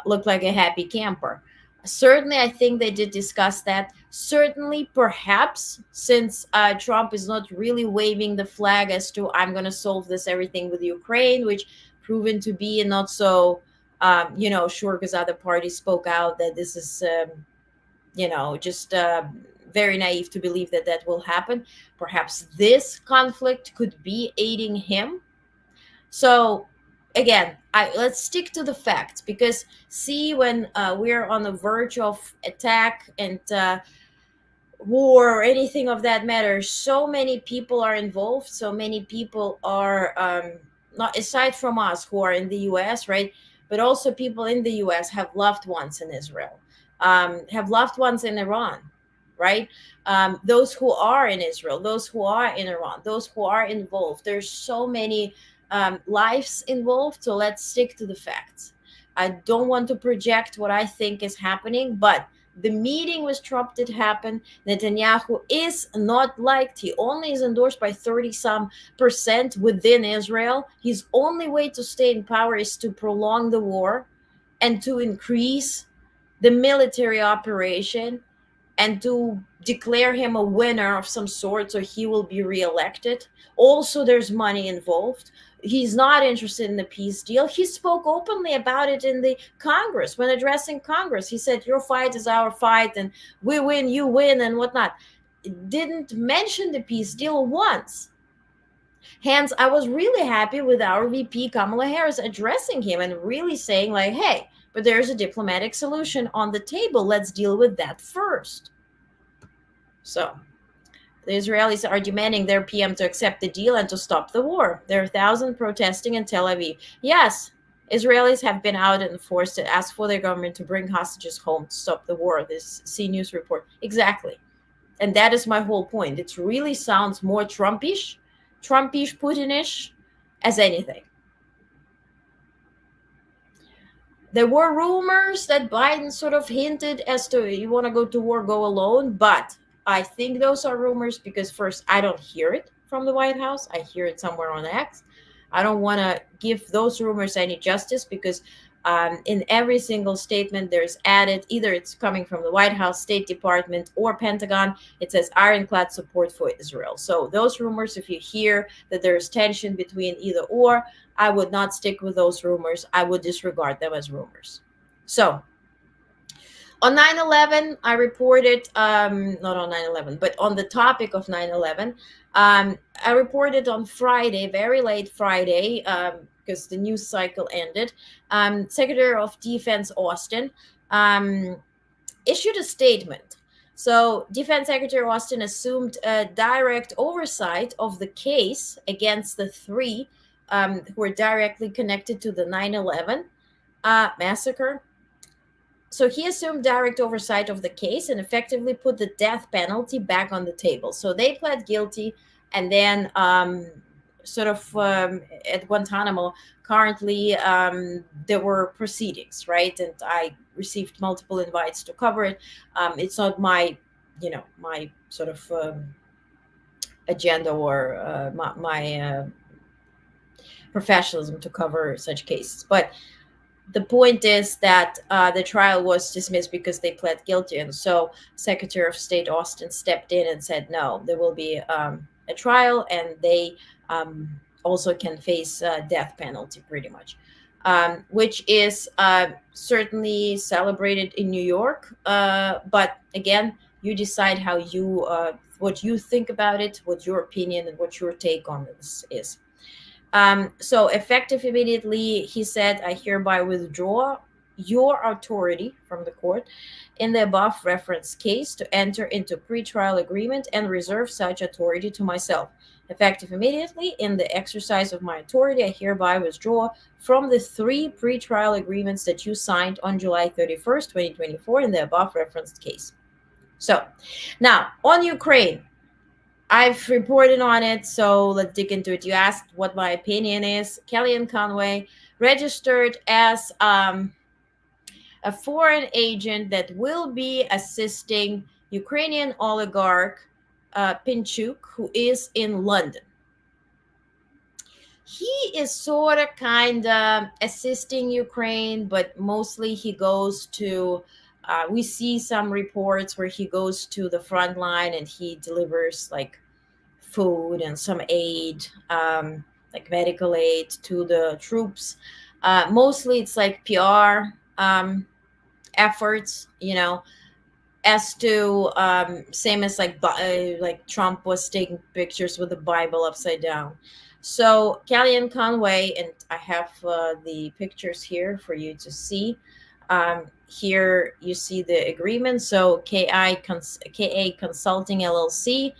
looked like a happy camper. Certainly, I think they did discuss that. Certainly, perhaps, since Trump is not really waving the flag as to I'm going to solve this everything with Ukraine, which proven to be not so, sure, because other parties spoke out that this is, just very naive to believe that that will happen. Perhaps this conflict could be aiding him. So again, let's stick to the facts, because see, when we're on the verge of attack and war or anything of that matter, so many people are involved. So many people are not aside from us who are in the US, right? But also people in the US have loved ones in Israel, have loved ones in Iran, right? Those who are in Israel, those who are in Iran, those who are involved. There's so many lives involved. So let's stick to the facts. I don't want to project what I think is happening, but the meeting with Trump did happen. Netanyahu is not liked. He only is endorsed by 30-some% within Israel. His only way to stay in power is to prolong the war and to increase the military operation and to declare him a winner of some sort so he will be reelected. Also, there's money involved. He's not interested in the peace deal. He spoke openly about it in the Congress when addressing Congress. He said, your fight is our fight and we win, you win, and whatnot. Didn't mention the peace deal once. Hence, I was really happy with our VP Kamala Harris addressing him and really saying like, hey, but there's a diplomatic solution on the table. Let's deal with that first. So the Israelis are demanding their PM to accept the deal and to stop the war. There are thousands protesting in Tel Aviv. Yes, Israelis have been out and forced to ask for their government to bring hostages home to stop the war. This C News report. Exactly. And that is my whole point. It really sounds more Trumpish, Putinish as anything. There were rumors that Biden sort of hinted as to you want to go to war, go alone, but I think those are rumors because first, I don't hear it from the White House. I hear it somewhere on X. I don't want to give those rumors any justice because in every single statement there's added, either it's coming from the White House, State Department, or Pentagon, it says ironclad support for Israel. So those rumors, if you hear that there's tension between either or, I would not stick with those rumors. I would disregard them as rumors. So on 9/11, I reported, not on 9/11, but on the topic of 9/11, I reported on Friday, very late Friday, because the news cycle ended. Secretary of Defense Austin issued a statement. So Defense Secretary Austin assumed direct oversight of the case against the three who were directly connected to the 9/11 massacre. So he assumed direct oversight of the case and effectively put the death penalty back on the table. So they pled guilty, and then at Guantanamo, currently there were proceedings, right? And I received multiple invites to cover it. It's not my, my sort of agenda or my professionalism to cover such cases, but the point is that the trial was dismissed because they pled guilty. And so Secretary of State Austin stepped in and said, no, there will be a trial, and they also can face death penalty pretty much, which is certainly celebrated in New York. But again, You decide how you what you think about it, what your opinion and what your take on this is. So effective immediately, he said, I hereby withdraw your authority from the court in the above referenced case to enter into pretrial agreement and reserve such authority to myself. Effective immediately, in the exercise of my authority, I hereby withdraw from the 3 pretrial agreements that you signed on July 31st, 2024 in the above referenced case. So now on Ukraine, I've reported on it, so let's dig into it. You asked what my opinion is. Kellyanne Conway registered as a foreign agent that will be assisting Ukrainian oligarch Pinchuk, who is in London. He is sort of kind of assisting Ukraine, but mostly he goes to we see some reports where he goes to the front line and he delivers like food and some aid, like medical aid to the troops. Mostly it's like PR efforts, as to same as like Trump was taking pictures with the Bible upside down. So Kellyanne Conway, and I have the pictures here for you to see. Here you see the agreement. So KA Consulting LLC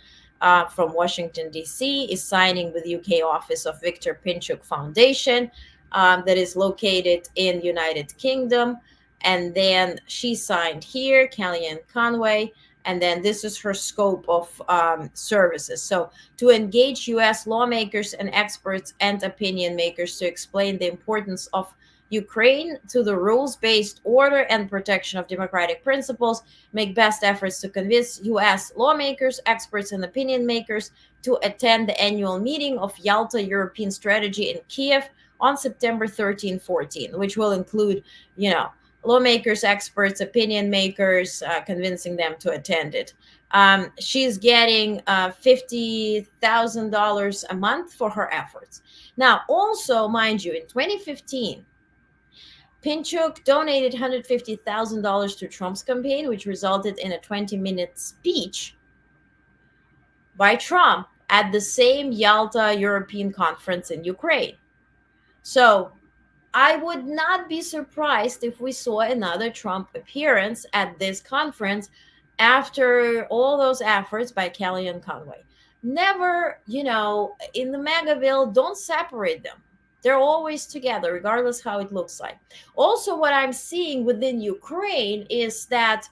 from Washington D.C. is signing with UK office of Victor Pinchuk Foundation that is located in United Kingdom. And then she signed here, Kellyanne Conway, and then this is her scope of services. So to engage U.S. lawmakers and experts and opinion makers to explain the importance of Ukraine to the rules-based order and protection of democratic principles, make best efforts to convince U.S. lawmakers, experts, and opinion makers to attend the annual meeting of Yalta European Strategy in Kiev on September 13-14, which will include, lawmakers, experts, opinion makers, convincing them to attend it. She's getting $50,000 a month for her efforts. Now, also, mind you, in 2015, Pinchuk donated $150,000 to Trump's campaign, which resulted in a 20-minute speech by Trump at the same Yalta European Conference in Ukraine. So I would not be surprised if we saw another Trump appearance at this conference after all those efforts by Kellyanne Conway. Never, in the MAGA bill, don't separate them. They're always together, regardless how it looks like. Also, what I'm seeing within Ukraine is that,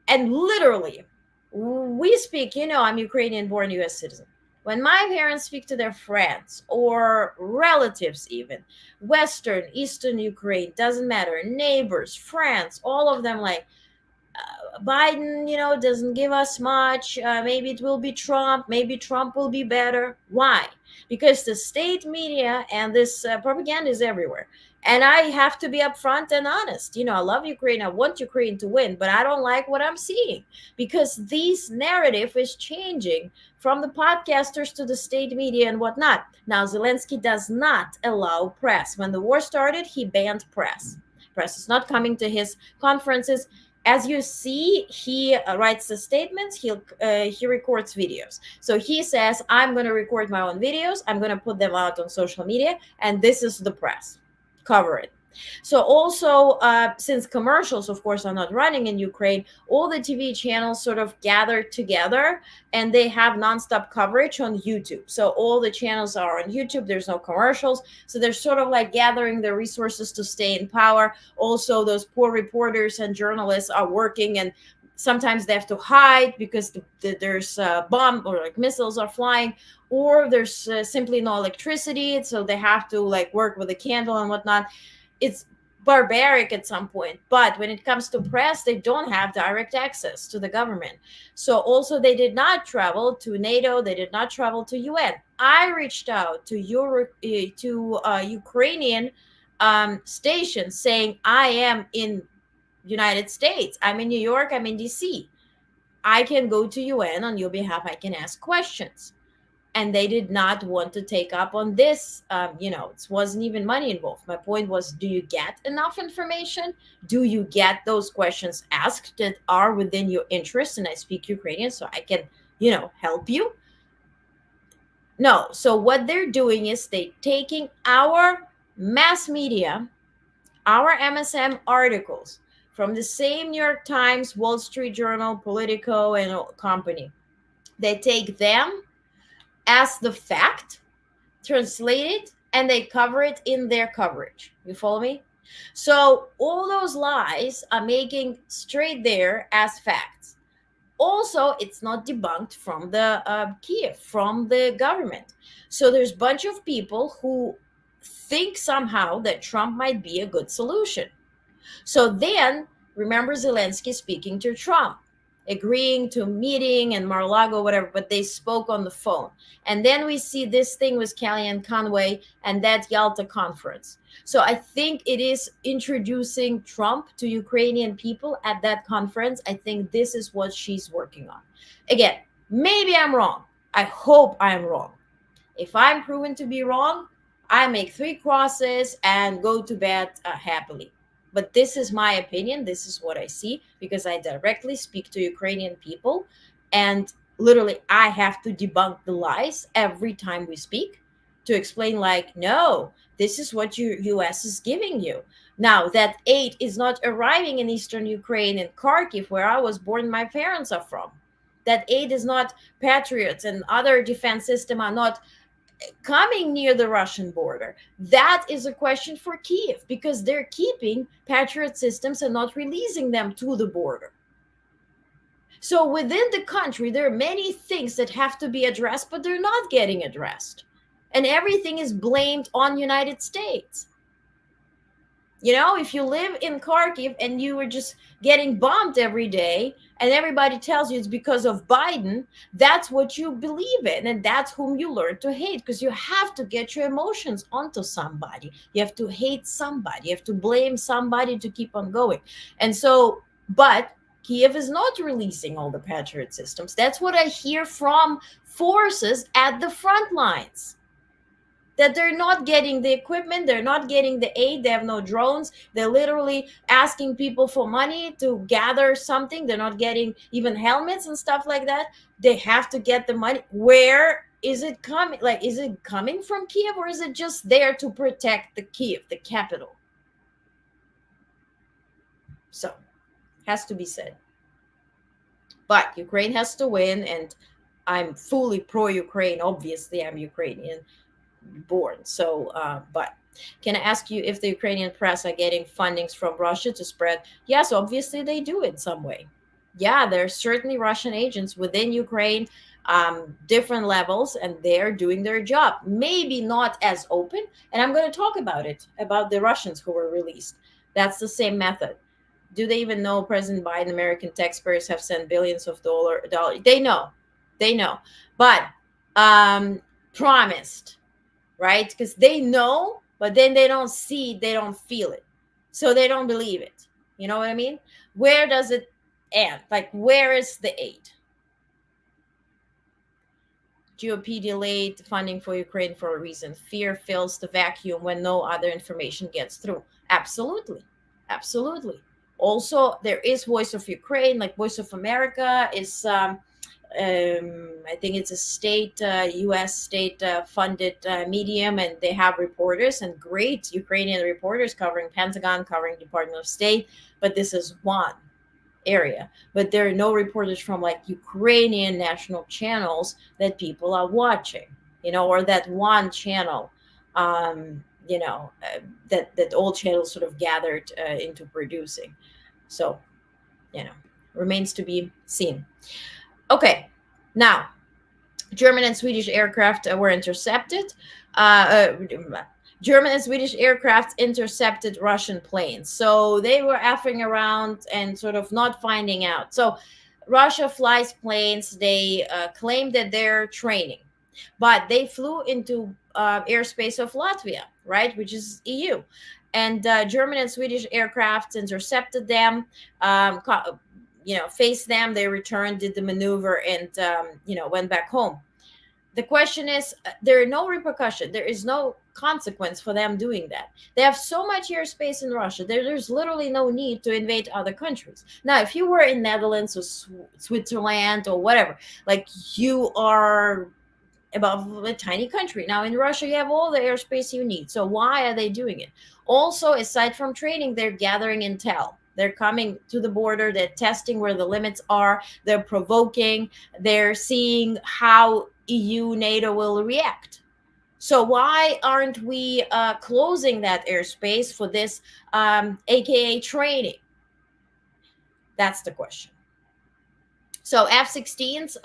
and literally, we speak, I'm Ukrainian-born U.S. citizen. When my parents speak to their friends or relatives, even Western, Eastern Ukraine, doesn't matter, neighbors, friends, all of them like, Biden, doesn't give us much. Maybe it will be Trump. Maybe Trump will be better. Why? Because the state media and this propaganda is everywhere. And I have to be upfront and honest. I love Ukraine. I want Ukraine to win, but I don't like what I'm seeing because this narrative is changing from the podcasters to the state media and whatnot. Now, Zelensky does not allow press. When the war started, he banned press. Press is not coming to his conferences. As you see, he writes the statements, he records videos. So he says, I'm going to record my own videos, I'm going to put them out on social media, and this is the press. Cover it. So also, since commercials, of course, are not running in Ukraine, all the TV channels sort of gather together and they have nonstop coverage on YouTube. So all the channels are on YouTube. There's no commercials. So they're sort of like gathering their resources to stay in power. Also, those poor reporters and journalists are working, and sometimes they have to hide because there's bomb or like missiles are flying, or there's simply no electricity. So they have to like work with a candle and whatnot. It's barbaric at some point, but when it comes to press, they don't have direct access to the government. So also they did not travel to NATO, they did not travel to UN. I reached out to Ukrainian stations saying, I am in United States, I'm in New York, I'm in DC, I can go to UN on your behalf, I can ask questions. and they did not want to take up on this. It wasn't even money involved. My point was, do you get enough information? Do you get those questions asked that are within your interest? And I speak Ukrainian, so I can, help you. No. So what they're doing is they taking our mass media, our MSM articles from the same New York Times, Wall Street Journal, Politico, and company. They take them as the fact, translate it, and they cover it in their coverage. You follow me? So all those lies are making straight there as facts. Also, it's not debunked from the Kiev, from the government. So there's a bunch of people who think somehow that Trump might be a good solution. So then, remember Zelensky speaking to Trump, agreeing to a meeting and Mar-a-Lago, whatever, but they spoke on the phone. And then we see this thing with Kellyanne Conway and that Yalta conference. So I think it is introducing Trump to Ukrainian people at that conference. I think this is what she's working on. Again, maybe I'm wrong. I hope I'm wrong. If I'm proven to be wrong, I make 3 crosses and go to bed happily. But this is my opinion. This is what I see, because I directly speak to Ukrainian people, and literally I have to debunk the lies every time we speak to explain, like, no, this is what your US is giving you. Now, that aid is not arriving in eastern Ukraine, in Kharkiv, where I was born, my parents are from. That aid is not, Patriots and other defense system are not coming near the Russian border. That is a question for Kiev, because they're keeping Patriot systems and not releasing them to the border. So within the country, there are many things that have to be addressed, but they're not getting addressed. And everything is blamed on United States. If you live in Kharkiv and you were just getting bombed every day, and everybody tells you it's because of Biden, that's what you believe in, and that's whom you learn to hate, because you have to get your emotions onto somebody. You have to hate somebody. You have to blame somebody to keep on going. And so, but Kiev is not releasing all the Patriot systems. That's what I hear from forces at the front lines. That they're not getting the equipment, they're not getting the aid, they have no drones, they're literally asking people for money to gather something, they're not getting even helmets and stuff like that. They have to get the money. Where is it coming? Like, is it coming from Kiev, or is it just there to protect the Kiev, the capital? So, has to be said. But Ukraine has to win, and I'm fully pro-Ukraine. Obviously, I'm Ukrainian born. So, but can I ask you if the Ukrainian press are getting fundings from Russia to spread? Yes, obviously they do in some way. Yeah, there's certainly Russian agents within Ukraine, different levels, and they're doing their job. Maybe not as open, and I'm going to talk about it, about the Russians who were released. That's the same method. Do they even know President Biden, American taxpayers have sent billions of dollars? They know, but promised. Right? Because they know, but then they don't see, they don't feel it. So they don't believe it. You know what I mean? Where does it end? Like, where is the aid? GOP delayed funding for Ukraine for a reason. Fear fills the vacuum when no other information gets through. Absolutely. Absolutely. Also, there is Voice of Ukraine, like Voice of America is I think it's a state, U.S. state funded medium, and they have reporters, and great Ukrainian reporters covering Pentagon, covering Department of State. But this is one area. But there are no reporters from like Ukrainian national channels that people are watching, or that one channel, that all channels sort of gathered into producing. So, remains to be seen. Okay, now, German and Swedish aircraft were intercepted. German and Swedish aircraft intercepted Russian planes. So they were effing around and sort of not finding out. So Russia flies planes. They claim that they're training, but they flew into airspace of Latvia, right, which is EU. And German and Swedish aircraft intercepted them, faced them, they returned, did the maneuver, and went back home. the question is, there are no repercussion. There is no consequence for them doing that. They have so much airspace in Russia. There's literally no need to invade other countries. Now, if you were in Netherlands or Switzerland or whatever, like you are above a tiny country. Now in Russia, you have all the airspace you need. So why are they doing it? Also, aside from training, they're gathering intel. They're coming to the border, they're testing where the limits are, they're provoking, they're seeing how EU, NATO will react. So why aren't we closing that airspace for this AKA training? That's the question. So F-16s,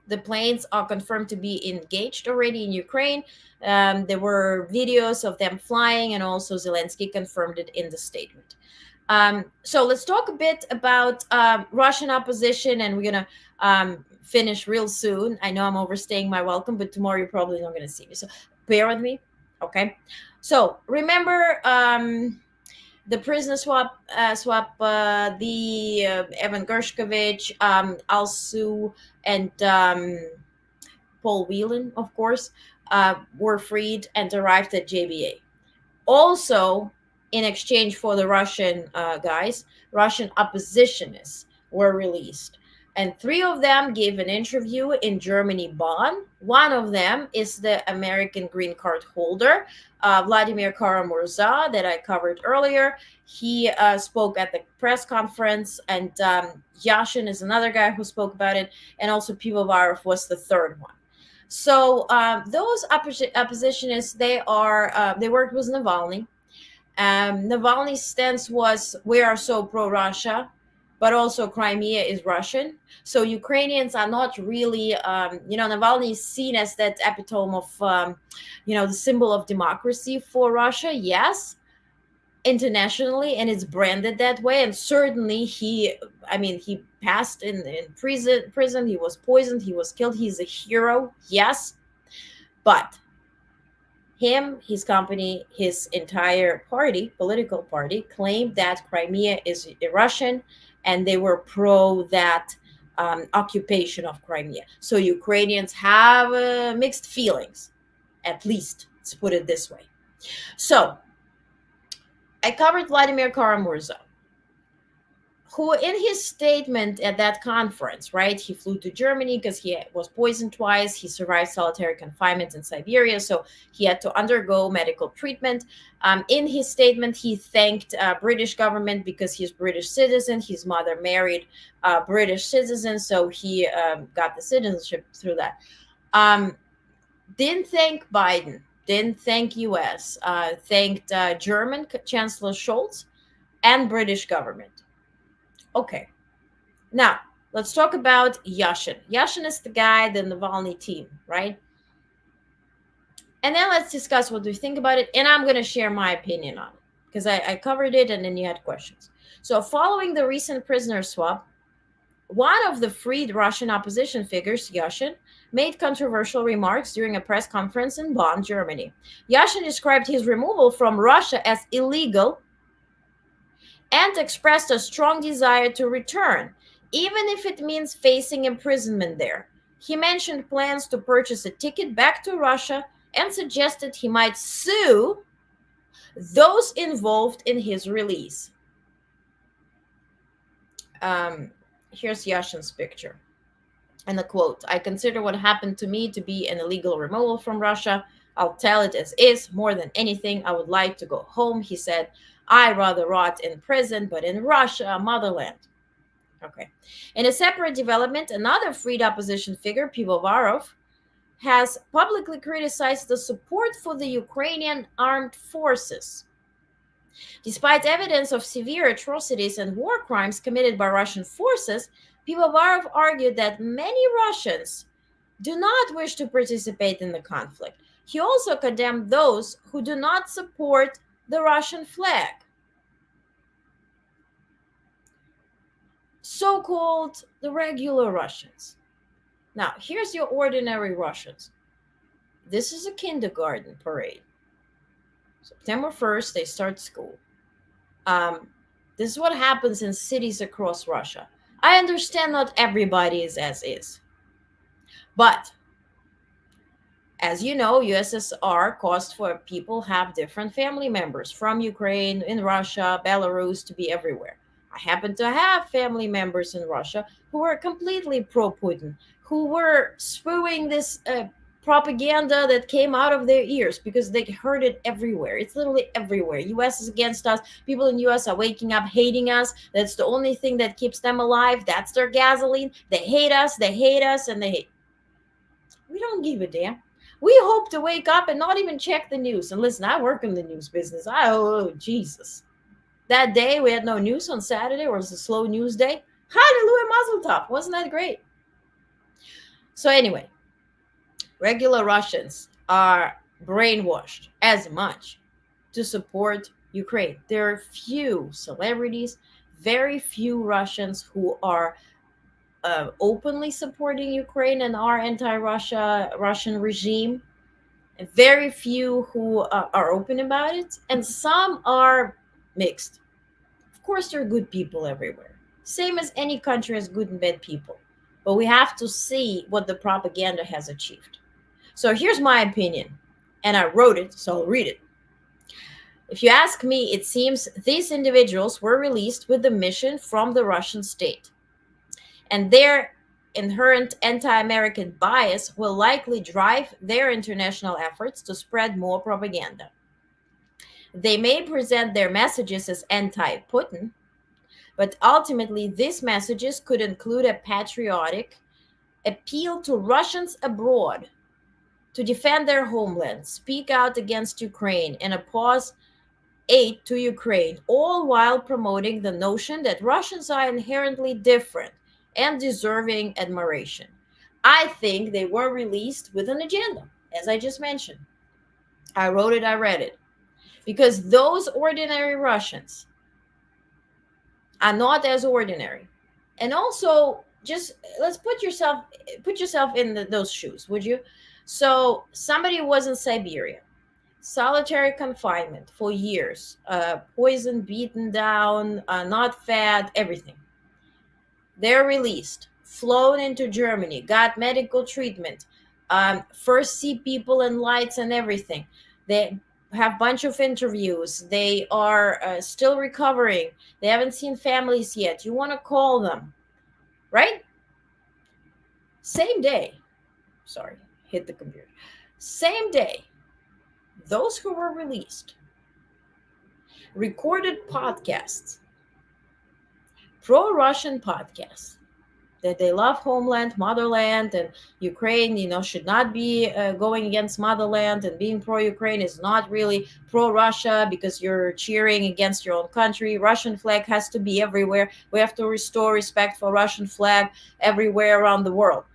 the planes are confirmed to be engaged already in Ukraine. There were videos of them flying, and also Zelensky confirmed it in the statement. So let's talk a bit about Russian opposition, and we're going to finish real soon. I know I'm overstaying my welcome, but tomorrow you're probably not going to see me. So bear with me. Okay. So remember the prisoner swap, the Evan Gershkovich, Alsu, and Paul Whelan, of course, were freed and arrived at JBA. Also, in exchange for the Russian guys, Russian oppositionists were released. And 3 of them gave an interview in Germany, Bonn. One of them is the American green card holder, Vladimir Kara-Murza, that I covered earlier. He spoke at the press conference, and Yashin is another guy who spoke about it, and also Pivovarov was the third one. So those oppositionists, they worked with Navalny. Navalny's stance was, we are so pro-Russia, but also Crimea is Russian. So Ukrainians are not really, Navalny is seen as that epitome of, the symbol of democracy for Russia. Yes, internationally, and it's branded that way. And certainly he passed in prison. He was poisoned. He was killed. He's a hero. Yes, but him, his company, his entire political party, claimed that Crimea is Russian, and they were pro that occupation of Crimea. So Ukrainians have mixed feelings, at least, let's put it this way. So I covered Vladimir Kara-Murza, who in his statement at that conference, right, he flew to Germany because he was poisoned twice. He survived solitary confinement in Siberia, so he had to undergo medical treatment. In his statement, he thanked British government because he's British citizen. His mother married a British citizen, so he got the citizenship through that. Didn't thank Biden, didn't thank US, thanked German Chancellor Scholz and British government. Okay, now let's talk about Yashin. Yashin is the guy, the Navalny team, right? And then let's discuss what we think about it. And I'm going to share my opinion on it because I covered it and then you had questions. So following the recent prisoner swap, one of the freed Russian opposition figures, Yashin, made controversial remarks during a press conference in Bonn, Germany. Yashin described his removal from Russia as illegal and expressed a strong desire to return, even if it means facing imprisonment there. He mentioned plans to purchase a ticket back to Russia and suggested he might sue those involved in his release. Here's Yashin's picture. And a quote, "I consider what happened to me to be an illegal removal from Russia. I'll tell it as is. More than anything, I would like to go home," he said. "I rather rot in prison, but in Russia, motherland." Okay. In a separate development, another freed opposition figure, Pivovarov, has publicly criticized the support for the Ukrainian armed forces. Despite evidence of severe atrocities and war crimes committed by Russian forces, Pivovarov argued that many Russians do not wish to participate in the conflict. He also condemned those who do not support the Russian flag. So-called the regular Russians. Now, here's your ordinary Russians. This is a kindergarten parade. September 1st, they start school. This is what happens in cities across Russia. I understand not everybody is as is. But As you know, USSR caused for people have different family members from Ukraine, in Russia, Belarus, to be everywhere. I happen to have family members in Russia who were completely pro-Putin, who were spewing this propaganda that came out of their ears because they heard it everywhere. It's literally everywhere. US is against us. People in US are waking up hating us. That's the only thing that keeps them alive. That's their gasoline. They hate us, and they hate. We don't give a damn. We hope to wake up and not even check the news. And listen, I work in the news business. Oh, Jesus. That day we had no news on Saturday, or it was a slow news day. Hallelujah, Mazel Tov. Wasn't that great? So anyway, regular Russians are brainwashed as much to support Ukraine. There are few celebrities, very few Russians who are openly supporting Ukraine and our Russian regime. Very few who are open about it, and some are mixed. Of course, there are good people everywhere. Same as any country has good and bad people. But we have to see what the propaganda has achieved. So here's my opinion, and I wrote it, so I'll read it. If you ask me, it seems these individuals were released with the mission from the Russian state, and their inherent anti-American bias will likely drive their international efforts to spread more propaganda. They may present their messages as anti-Putin, but ultimately these messages could include a patriotic appeal to Russians abroad to defend their homeland, speak out against Ukraine, and oppose aid to Ukraine, all while promoting the notion that Russians are inherently different and deserving admiration. I think they were released with an agenda, as I just mentioned. I wrote it, I read it. Because those ordinary Russians are not as ordinary. And also, just let's put yourself in those shoes, would you? So somebody was in Siberia, solitary confinement for years, poisoned, beaten down, not fed, everything. They're released, flown into Germany, got medical treatment, first see people in lights and everything. They have a bunch of interviews. They are still recovering. They haven't seen families yet. You want to call them, right? Same day. Sorry, hit the computer. Same day, those who were released recorded podcasts, pro-Russian podcasts, that they love homeland, motherland, and Ukraine, should not be going against motherland, and being pro-Ukraine is not really pro-Russia because you're cheering against your own country. Russian flag has to be everywhere. We have to restore respect for Russian flag everywhere around the world.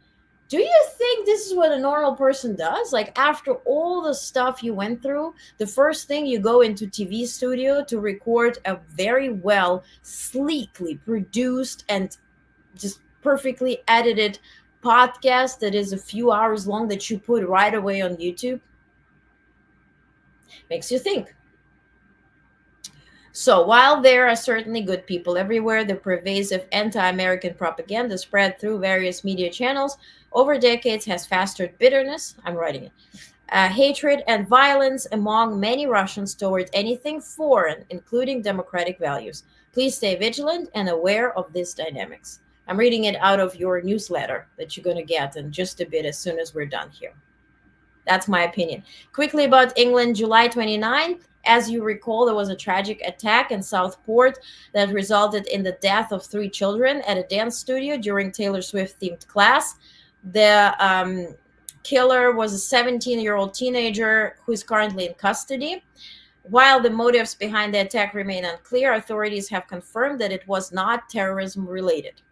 Do you think this is what a normal person does? Like, after all the stuff you went through, the first thing you go into TV studio to record a very well, sleekly produced and just perfectly edited podcast that is a few hours long that you put right away on YouTube? Makes you think. So while there are certainly good people everywhere, the pervasive anti-American propaganda spread through various media channels over decades has fostered bitterness, I'm writing it, hatred and violence among many Russians toward anything foreign, including democratic values. Please stay vigilant and aware of these dynamics. I'm reading it out of your newsletter that you're going to get in just a bit as soon as we're done here. That's my opinion. Quickly about England, July 29th. As you recall, there was a tragic attack in Southport that resulted in the death of 3 children at a dance studio during Taylor Swift-themed class. The killer was a 17-year-old teenager who is currently in custody. While the motives behind the attack remain unclear, authorities have confirmed that it was not terrorism-related.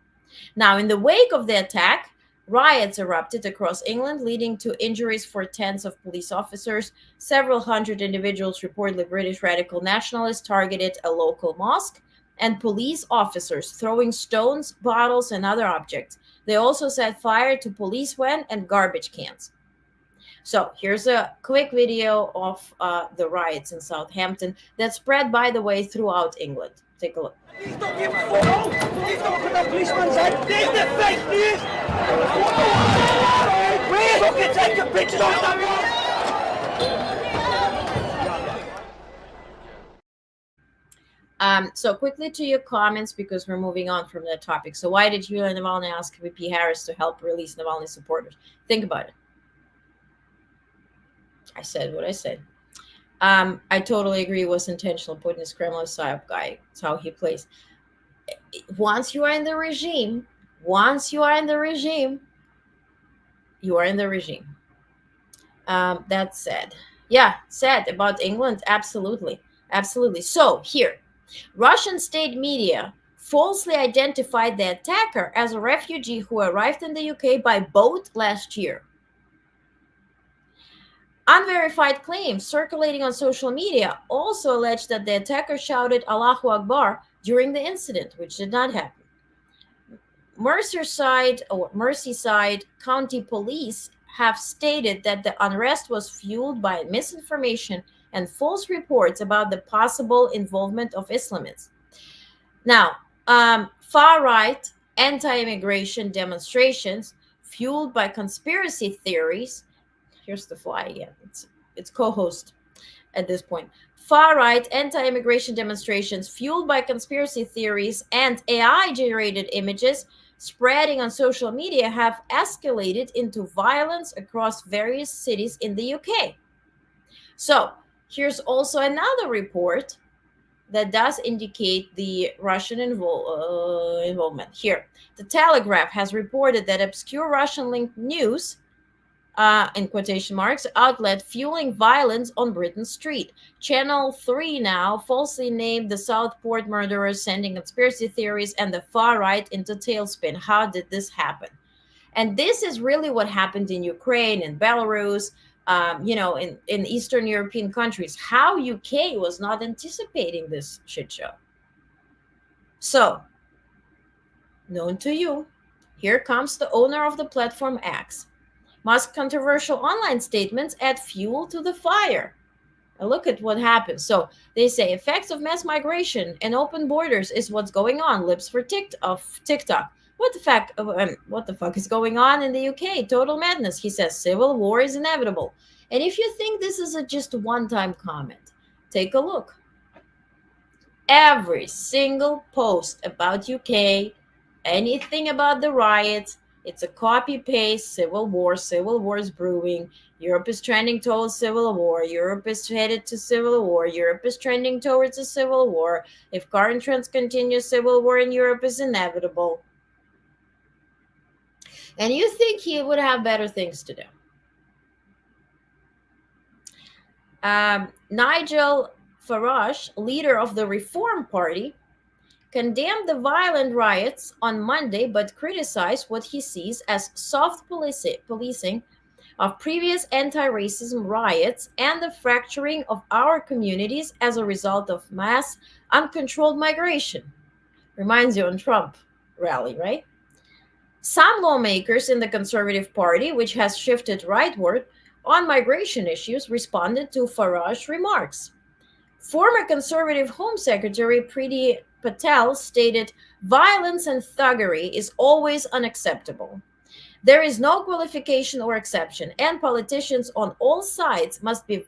Now, in the wake of the attack, riots erupted across England, leading to injuries for tens of police officers. Several hundred individuals, reportedly British radical nationalists, targeted a local mosque, and police officers throwing stones, bottles, and other objects. They also set fire to police van and garbage cans. So here's a quick video of the riots in Southampton that spread, by the way, throughout England. Take a look. Take your pictures. So quickly to your comments, because we're moving on from that topic. So why did Yulia Navalny ask VP Harris to help release Navalny supporters? Think about it. I said what I said. I totally agree it was intentional. Putin is Kremlin psyop guy. It's how he plays. Once you are in the regime, you are in the regime. That's sad. Yeah, sad about England. Absolutely. So here, Russian state media falsely identified the attacker as a refugee who arrived in the UK by boat last year. Unverified claims circulating on social media also allege that the attacker shouted Allahu Akbar during the incident, which did not happen. Merseyside County Police have stated that the unrest was fueled by misinformation and false reports about the possible involvement of Islamists. Now, far-right anti-immigration demonstrations fueled by conspiracy theories. Here's the fly again. It's co-host at this point. Far-right anti-immigration demonstrations fueled by conspiracy theories and AI-generated images spreading on social media have escalated into violence across various cities in the UK. So here's also another report that does indicate the Russian involvement. Here, the Telegraph has reported that obscure Russian-linked news, in quotation marks, outlet fueling violence on Britain Street. Channel 3 now falsely named the Southport murderers, sending conspiracy theories and the far right into tailspin. How did this happen? And this is really what happened in Ukraine and Belarus, in Eastern European countries. How UK was not anticipating this shit show. So, known to you, here comes the owner of the platform X. Musk's controversial online statements add fuel to the fire. Now look at what happens. So they say effects of mass migration and open borders is what's going on. Lips for TikTok. What the fuck is going on in the UK? Total madness. He says civil war is inevitable. And if you think this is just a one-time comment, take a look. Every single post about UK, anything about the riots, it's a copy-paste. Civil war is brewing. Europe is trending towards civil war. Europe is headed to civil war. Europe is trending towards a civil war. If current trends continue, civil war in Europe is inevitable. And you think he would have better things to do. Nigel Farage, leader of the Reform Party, condemned the violent riots on Monday, but criticized what he sees as soft policing of previous anti-racism riots and the fracturing of our communities as a result of mass, uncontrolled migration. Reminds you on Trump Rally, right? Some lawmakers in the Conservative Party, which has shifted rightward on migration issues, responded to Farage's remarks. Former Conservative Home Secretary Priti Patel stated, "Violence and thuggery is always unacceptable. There is no qualification or exception, and politicians on all sides must be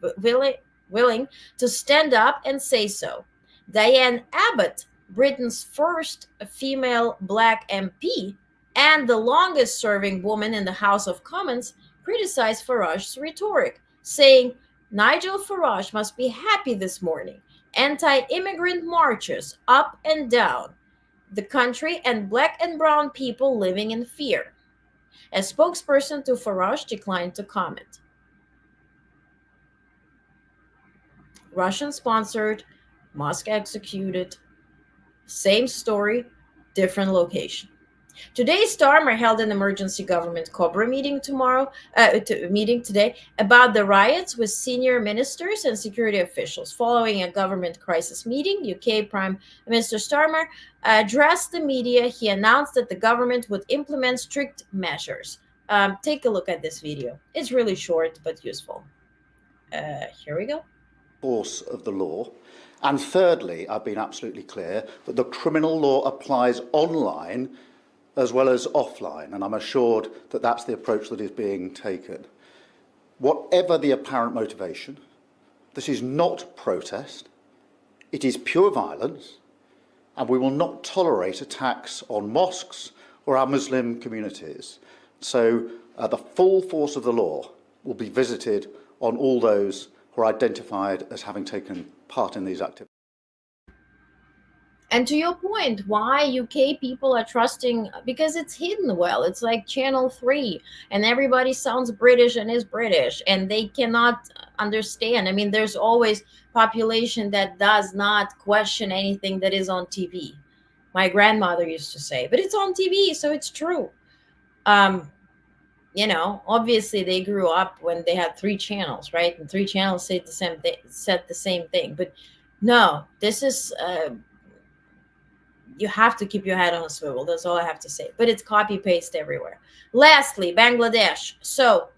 willing to stand up and say so." Diane Abbott, Britain's first female black MP and the longest-serving woman in the House of Commons, criticized Farage's rhetoric, saying, "Nigel Farage must be happy this morning. Anti-immigrant marches up and down the country and black and brown people living in fear." A spokesperson to Farage declined to comment. Russian-sponsored, Musk executed. Same story, different location. Today, Starmer held an emergency government Cobra meeting today about the riots with senior ministers and security officials. Following a government crisis meeting, UK Prime Minister Starmer addressed the media. He announced that the government would implement strict measures. Take a look at this video. It's really short but useful. Here we go. Force of the law. And thirdly, I've been absolutely clear that the criminal law applies online as well as offline, and I'm assured that that's the approach that is being taken. Whatever the apparent motivation, this is not protest, it is pure violence, and we will not tolerate attacks on mosques or our Muslim communities. So the full force of the law will be visited on all those who are identified as having taken part in these activities. And to your point, why UK people are trusting, because it's hidden well. It's like Channel 3, and everybody sounds British and is British, and they cannot understand. I mean, there's always population that does not question anything that is on TV. My grandmother used to say, but it's on TV, so it's true. Obviously they grew up when they had 3 channels, right? And 3 channels said the same thing. But no, this is you have to keep your head on a swivel. That's all I have to say. But it's copy paste everywhere. Lastly, Bangladesh. So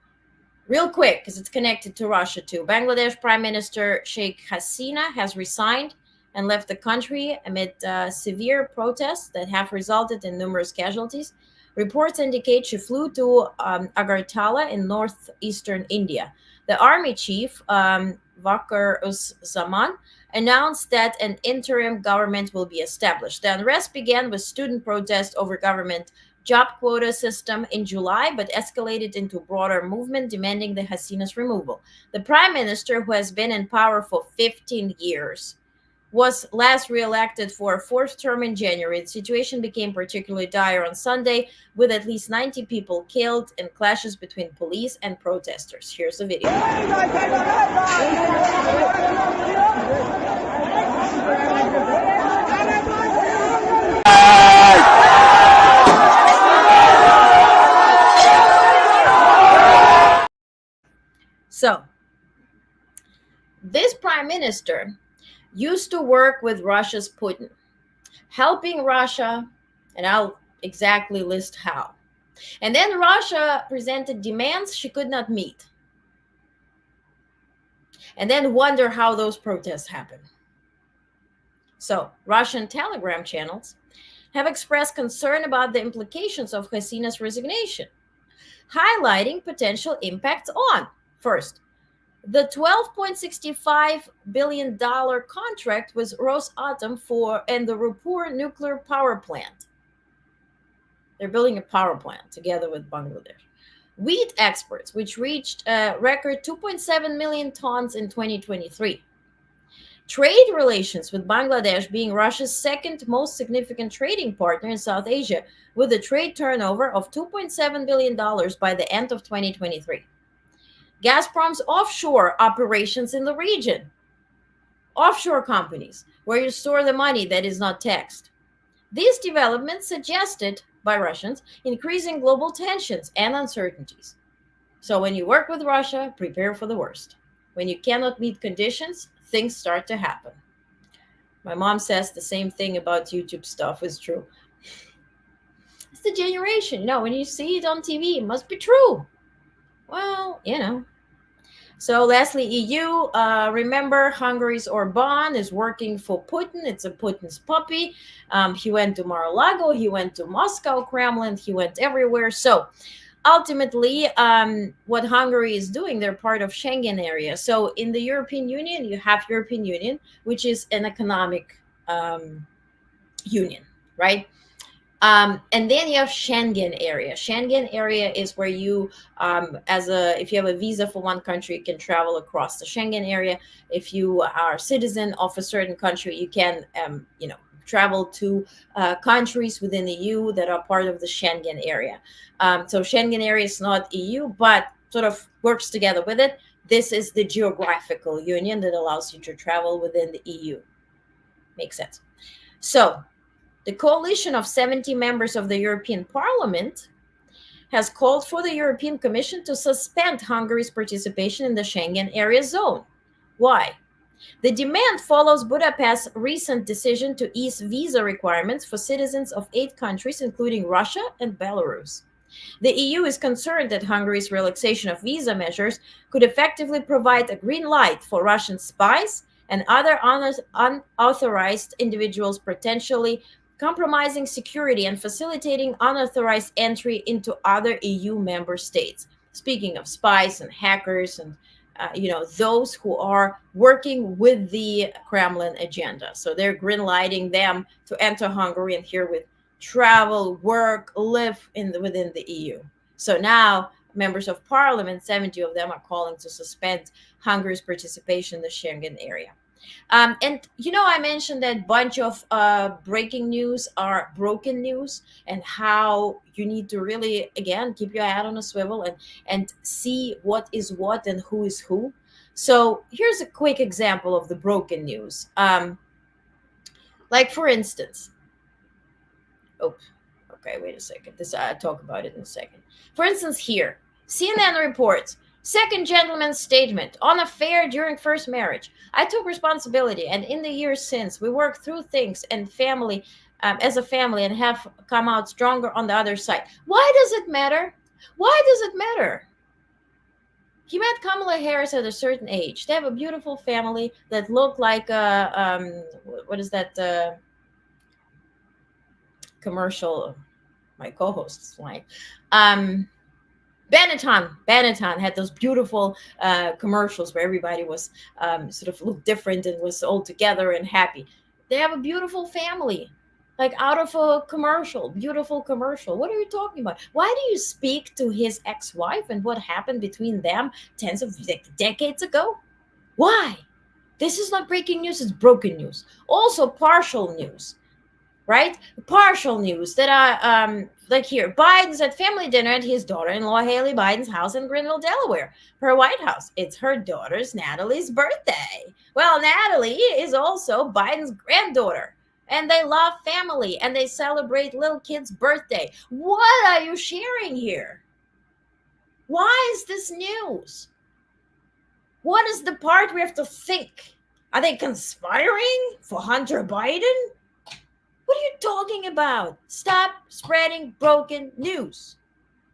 real quick, because it's connected to Russia too. Bangladesh Prime Minister Sheikh Hasina has resigned and left the country amid severe protests that have resulted in numerous casualties. Reports indicate she flew to Agartala in northeastern India. The army chief, Vakar Zaman, announced that an interim government will be established. The unrest began with student protests over government job quota system in July, but escalated into broader movement demanding the Hasina's removal. The prime minister, who has been in power for 15 years, was last re-elected for a 4th term in January. The situation became particularly dire on Sunday, with at least 90 people killed in clashes between police and protesters. Here's the video. So, this prime minister used to work with Russia's Putin, helping Russia, and I'll exactly list how. And then Russia presented demands she could not meet. And then wonder how those protests happen. So, Russian Telegram channels have expressed concern about the implications of Hasina's resignation, highlighting potential impacts on, first, the $12.65 billion contract with Rosatom and the Raipur nuclear power plant. They're building a power plant together with Bangladesh. Wheat exports, which reached a record 2.7 million tons in 2023. Trade relations with Bangladesh being Russia's second most significant trading partner in South Asia, with a trade turnover of $2.7 billion by the end of 2023. Gazprom's offshore operations in the region. Offshore companies, where you store the money that is not taxed. These developments suggested by Russians increasing global tensions and uncertainties. So when you work with Russia, prepare for the worst. When you cannot meet conditions, things start to happen. My mom says the same thing about YouTube stuff is true. It's the generation, when you see it on TV, it must be true. Well, So lastly, EU, remember Hungary's Orban is working for Putin. It's a Putin's puppy. He went to Mar-a-Lago, he went to Moscow, Kremlin, he went everywhere. So ultimately, what Hungary is doing, they're part of Schengen area. So in the European Union, you have European Union, which is an economic union, right? And then you have Schengen area. Schengen area is where you, if you have a visa for one country, you can travel across the Schengen area. If you are a citizen of a certain country, you can, travel to countries within the EU that are part of the Schengen area. So Schengen area is not EU, but sort of works together with it. This is the geographical union that allows you to travel within the EU. Makes sense. So, the coalition of 70 members of the European Parliament has called for the European Commission to suspend Hungary's participation in the Schengen area zone. Why? The demand follows Budapest's recent decision to ease visa requirements for citizens of 8 countries, including Russia and Belarus. The EU is concerned that Hungary's relaxation of visa measures could effectively provide a green light for Russian spies and other unauthorized individuals, potentially compromising security and facilitating unauthorized entry into other EU member states. Speaking of spies and hackers and those who are working with the Kremlin agenda. So they're green lighting them to enter Hungary and here with travel, work, live within the EU. So now members of parliament, 70 of them, are calling to suspend Hungary's participation in the Schengen area. And I mentioned that bunch of breaking news are broken news, and how you need to really, again, keep your head on a swivel and see what is what and who is who. So here's a quick example of the broken news. Like, for instance, okay, wait a second. I'll talk about it in a second. For instance, here, CNN reports, second gentleman's statement on affair during first marriage. I took responsibility, and in the years since, we worked through things and family, as a family, and have come out stronger on the other side. Why does it matter? Why does it matter? He met Kamala Harris at a certain age. They have a beautiful family that look like what is that commercial? My co-hosts like. Benetton had those beautiful commercials where everybody was sort of looked different and was all together and happy. They have a beautiful family, like out of a commercial, beautiful commercial. What are you talking about? Why do you speak to his ex-wife and what happened between them tens of decades ago? Why? This is not breaking news, it's broken news. Also partial news, right? Partial news that are like here, Biden's at family dinner at his daughter-in-law Haley Biden's house in Greenville, Delaware, her White House. It's her daughter's, Natalie's, birthday. Well, Natalie is also Biden's granddaughter, and they love family and they celebrate little kids' birthday. What are you sharing here? Why is this news? What is the part we have to think? Are they conspiring for Hunter Biden? What are you talking about? Stop spreading broken news.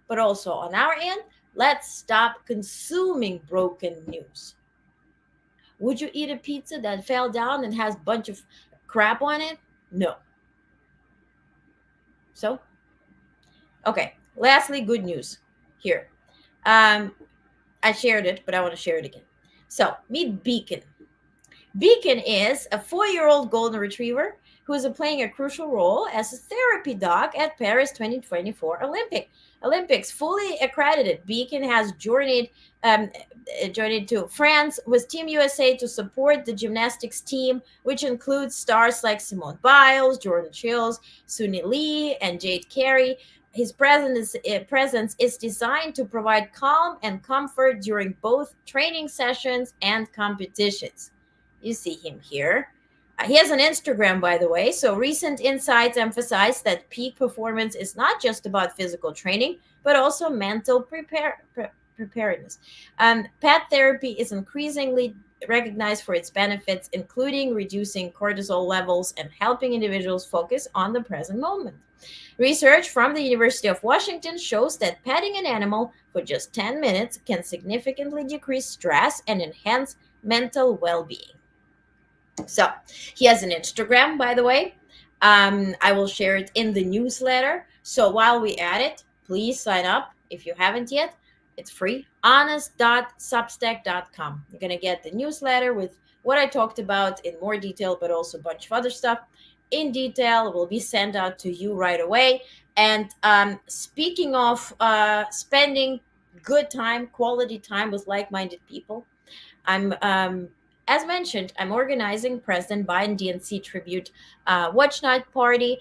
But also on our end, let's stop consuming broken news. Would you eat a pizza that fell down and has a bunch of crap on it? No. So, okay. Lastly, good news here. I shared it, but I want to share it again. So, meet Beacon. Beacon is a 4-year-old golden retriever who is playing a crucial role as a therapy dog at Paris 2024 Olympics. Fully accredited, Beacon has journeyed to France with Team USA to support the gymnastics team, which includes stars like Simone Biles, Jordan Chills, Suni Lee, and Jade Carey. His presence is designed to provide calm and comfort during both training sessions and competitions. You see him here. He has an Instagram, by the way. So recent insights emphasize that peak performance is not just about physical training, but also mental preparedness. Pet therapy is increasingly recognized for its benefits, including reducing cortisol levels and helping individuals focus on the present moment. Research from the University of Washington shows that petting an animal for just 10 minutes can significantly decrease stress and enhance mental well-being. So he has an Instagram, by the way. I will share it in the newsletter. So while we at it, please sign up if you haven't yet. It's free. Onest.substack.com. You're going to get the newsletter with what I talked about in more detail, but also a bunch of other stuff in detail. It will be sent out to you right away. And speaking of spending good time, quality time with like-minded people, as mentioned, I'm organizing President Biden DNC tribute watch night party.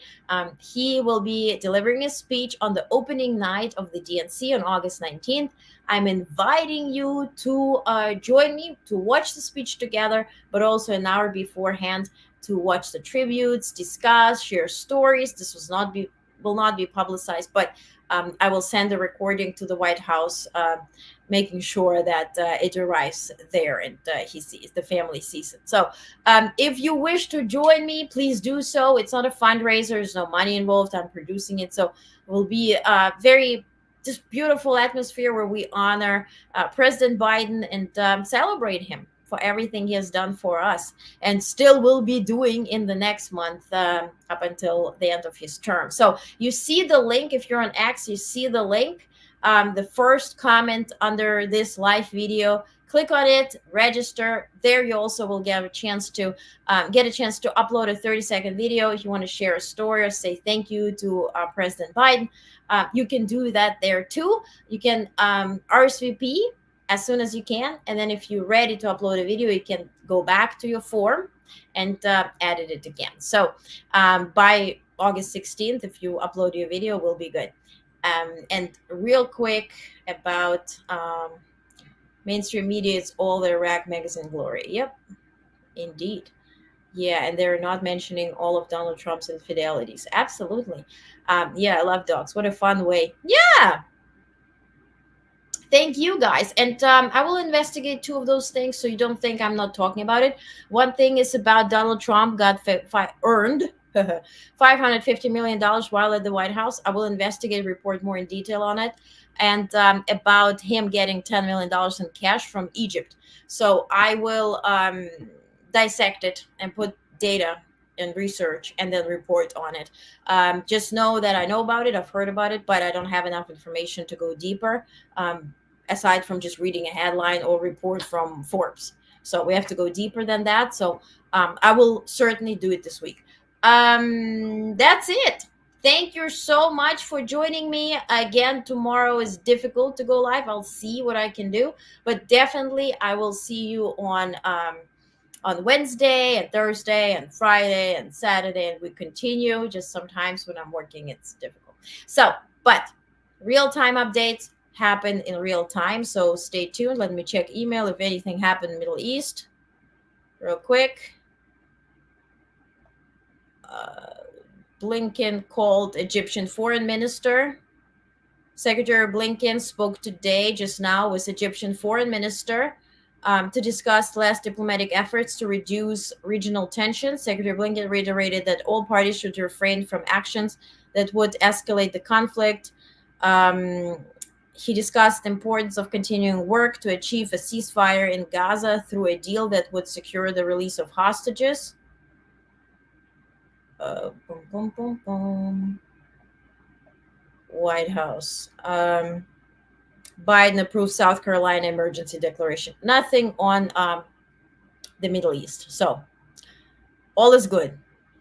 He will be delivering a speech on the opening night of the DNC on August 19th. I'm inviting you to join me to watch the speech together, but also an hour beforehand to watch the tributes, discuss, share stories. This will not be publicized, but I will send a recording to the White House, making sure that it arrives there and the family sees it. So if you wish to join me, please do so. It's not a fundraiser. There's no money involved. I'm producing it. So it will be a very just beautiful atmosphere where we honor President Biden and celebrate him for everything he has done for us and still will be doing in the next month up until the end of his term. So you see the link. If you're on X, you see the link. The first comment under this live video, click on it, register. There you also will get a chance to upload a 30-second video if you want to share a story or say thank you to President Biden. You can do that there too. You can RSVP as soon as you can, and then if you're ready to upload a video, you can go back to your form and edit it again. So by August 16th, if you upload your video, we'll be good. And real quick about mainstream media, it's all the Iraq magazine glory. Yep, indeed. Yeah, and they're not mentioning all of Donald Trump's infidelities. Absolutely. Yeah, I love dogs. What a fun way. Yeah. Thank you, guys. And I will investigate two of those things so you don't think I'm not talking about it. One thing is about Donald Trump earned $550 million while at the White House. I will investigate, report more in detail on it. And about him getting $10 million in cash from Egypt. So I will dissect it and put data and research and then report on it. Just know that I know about it. I've heard about it, but I don't have enough information to go deeper. Aside from just reading a headline or report from Forbes. So we have to go deeper than that. So I will certainly do it this week. That's it. Thank you so much for joining me. Again, tomorrow is difficult to go live. I'll see what I can do. But definitely I will see you on Wednesday and Thursday and Friday and Saturday. And we continue. Just sometimes when I'm working, it's difficult. So, but real-time updates happen in real time, so stay tuned. Let me check email if anything happened in the Middle East real quick. Blinken called Egyptian foreign minister. Secretary Blinken spoke today just now with Egyptian foreign minister to discuss last diplomatic efforts to reduce regional tensions. Secretary Blinken reiterated that all parties should refrain from actions that would escalate the conflict. He discussed the importance of continuing work to achieve a ceasefire in Gaza through a deal that would secure the release of hostages. White House. Biden approved South Carolina emergency declaration. Nothing on the Middle East. So all is good.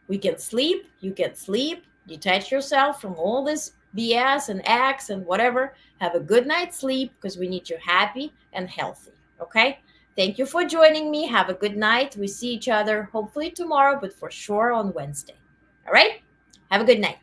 We can sleep. You can sleep. Detach yourself from all this BS and acts and whatever. Have a good night's sleep because we need you happy and healthy. Okay? Thank you for joining me. Have a good night. We see each other hopefully tomorrow, but for sure on Wednesday. All right? Have a good night.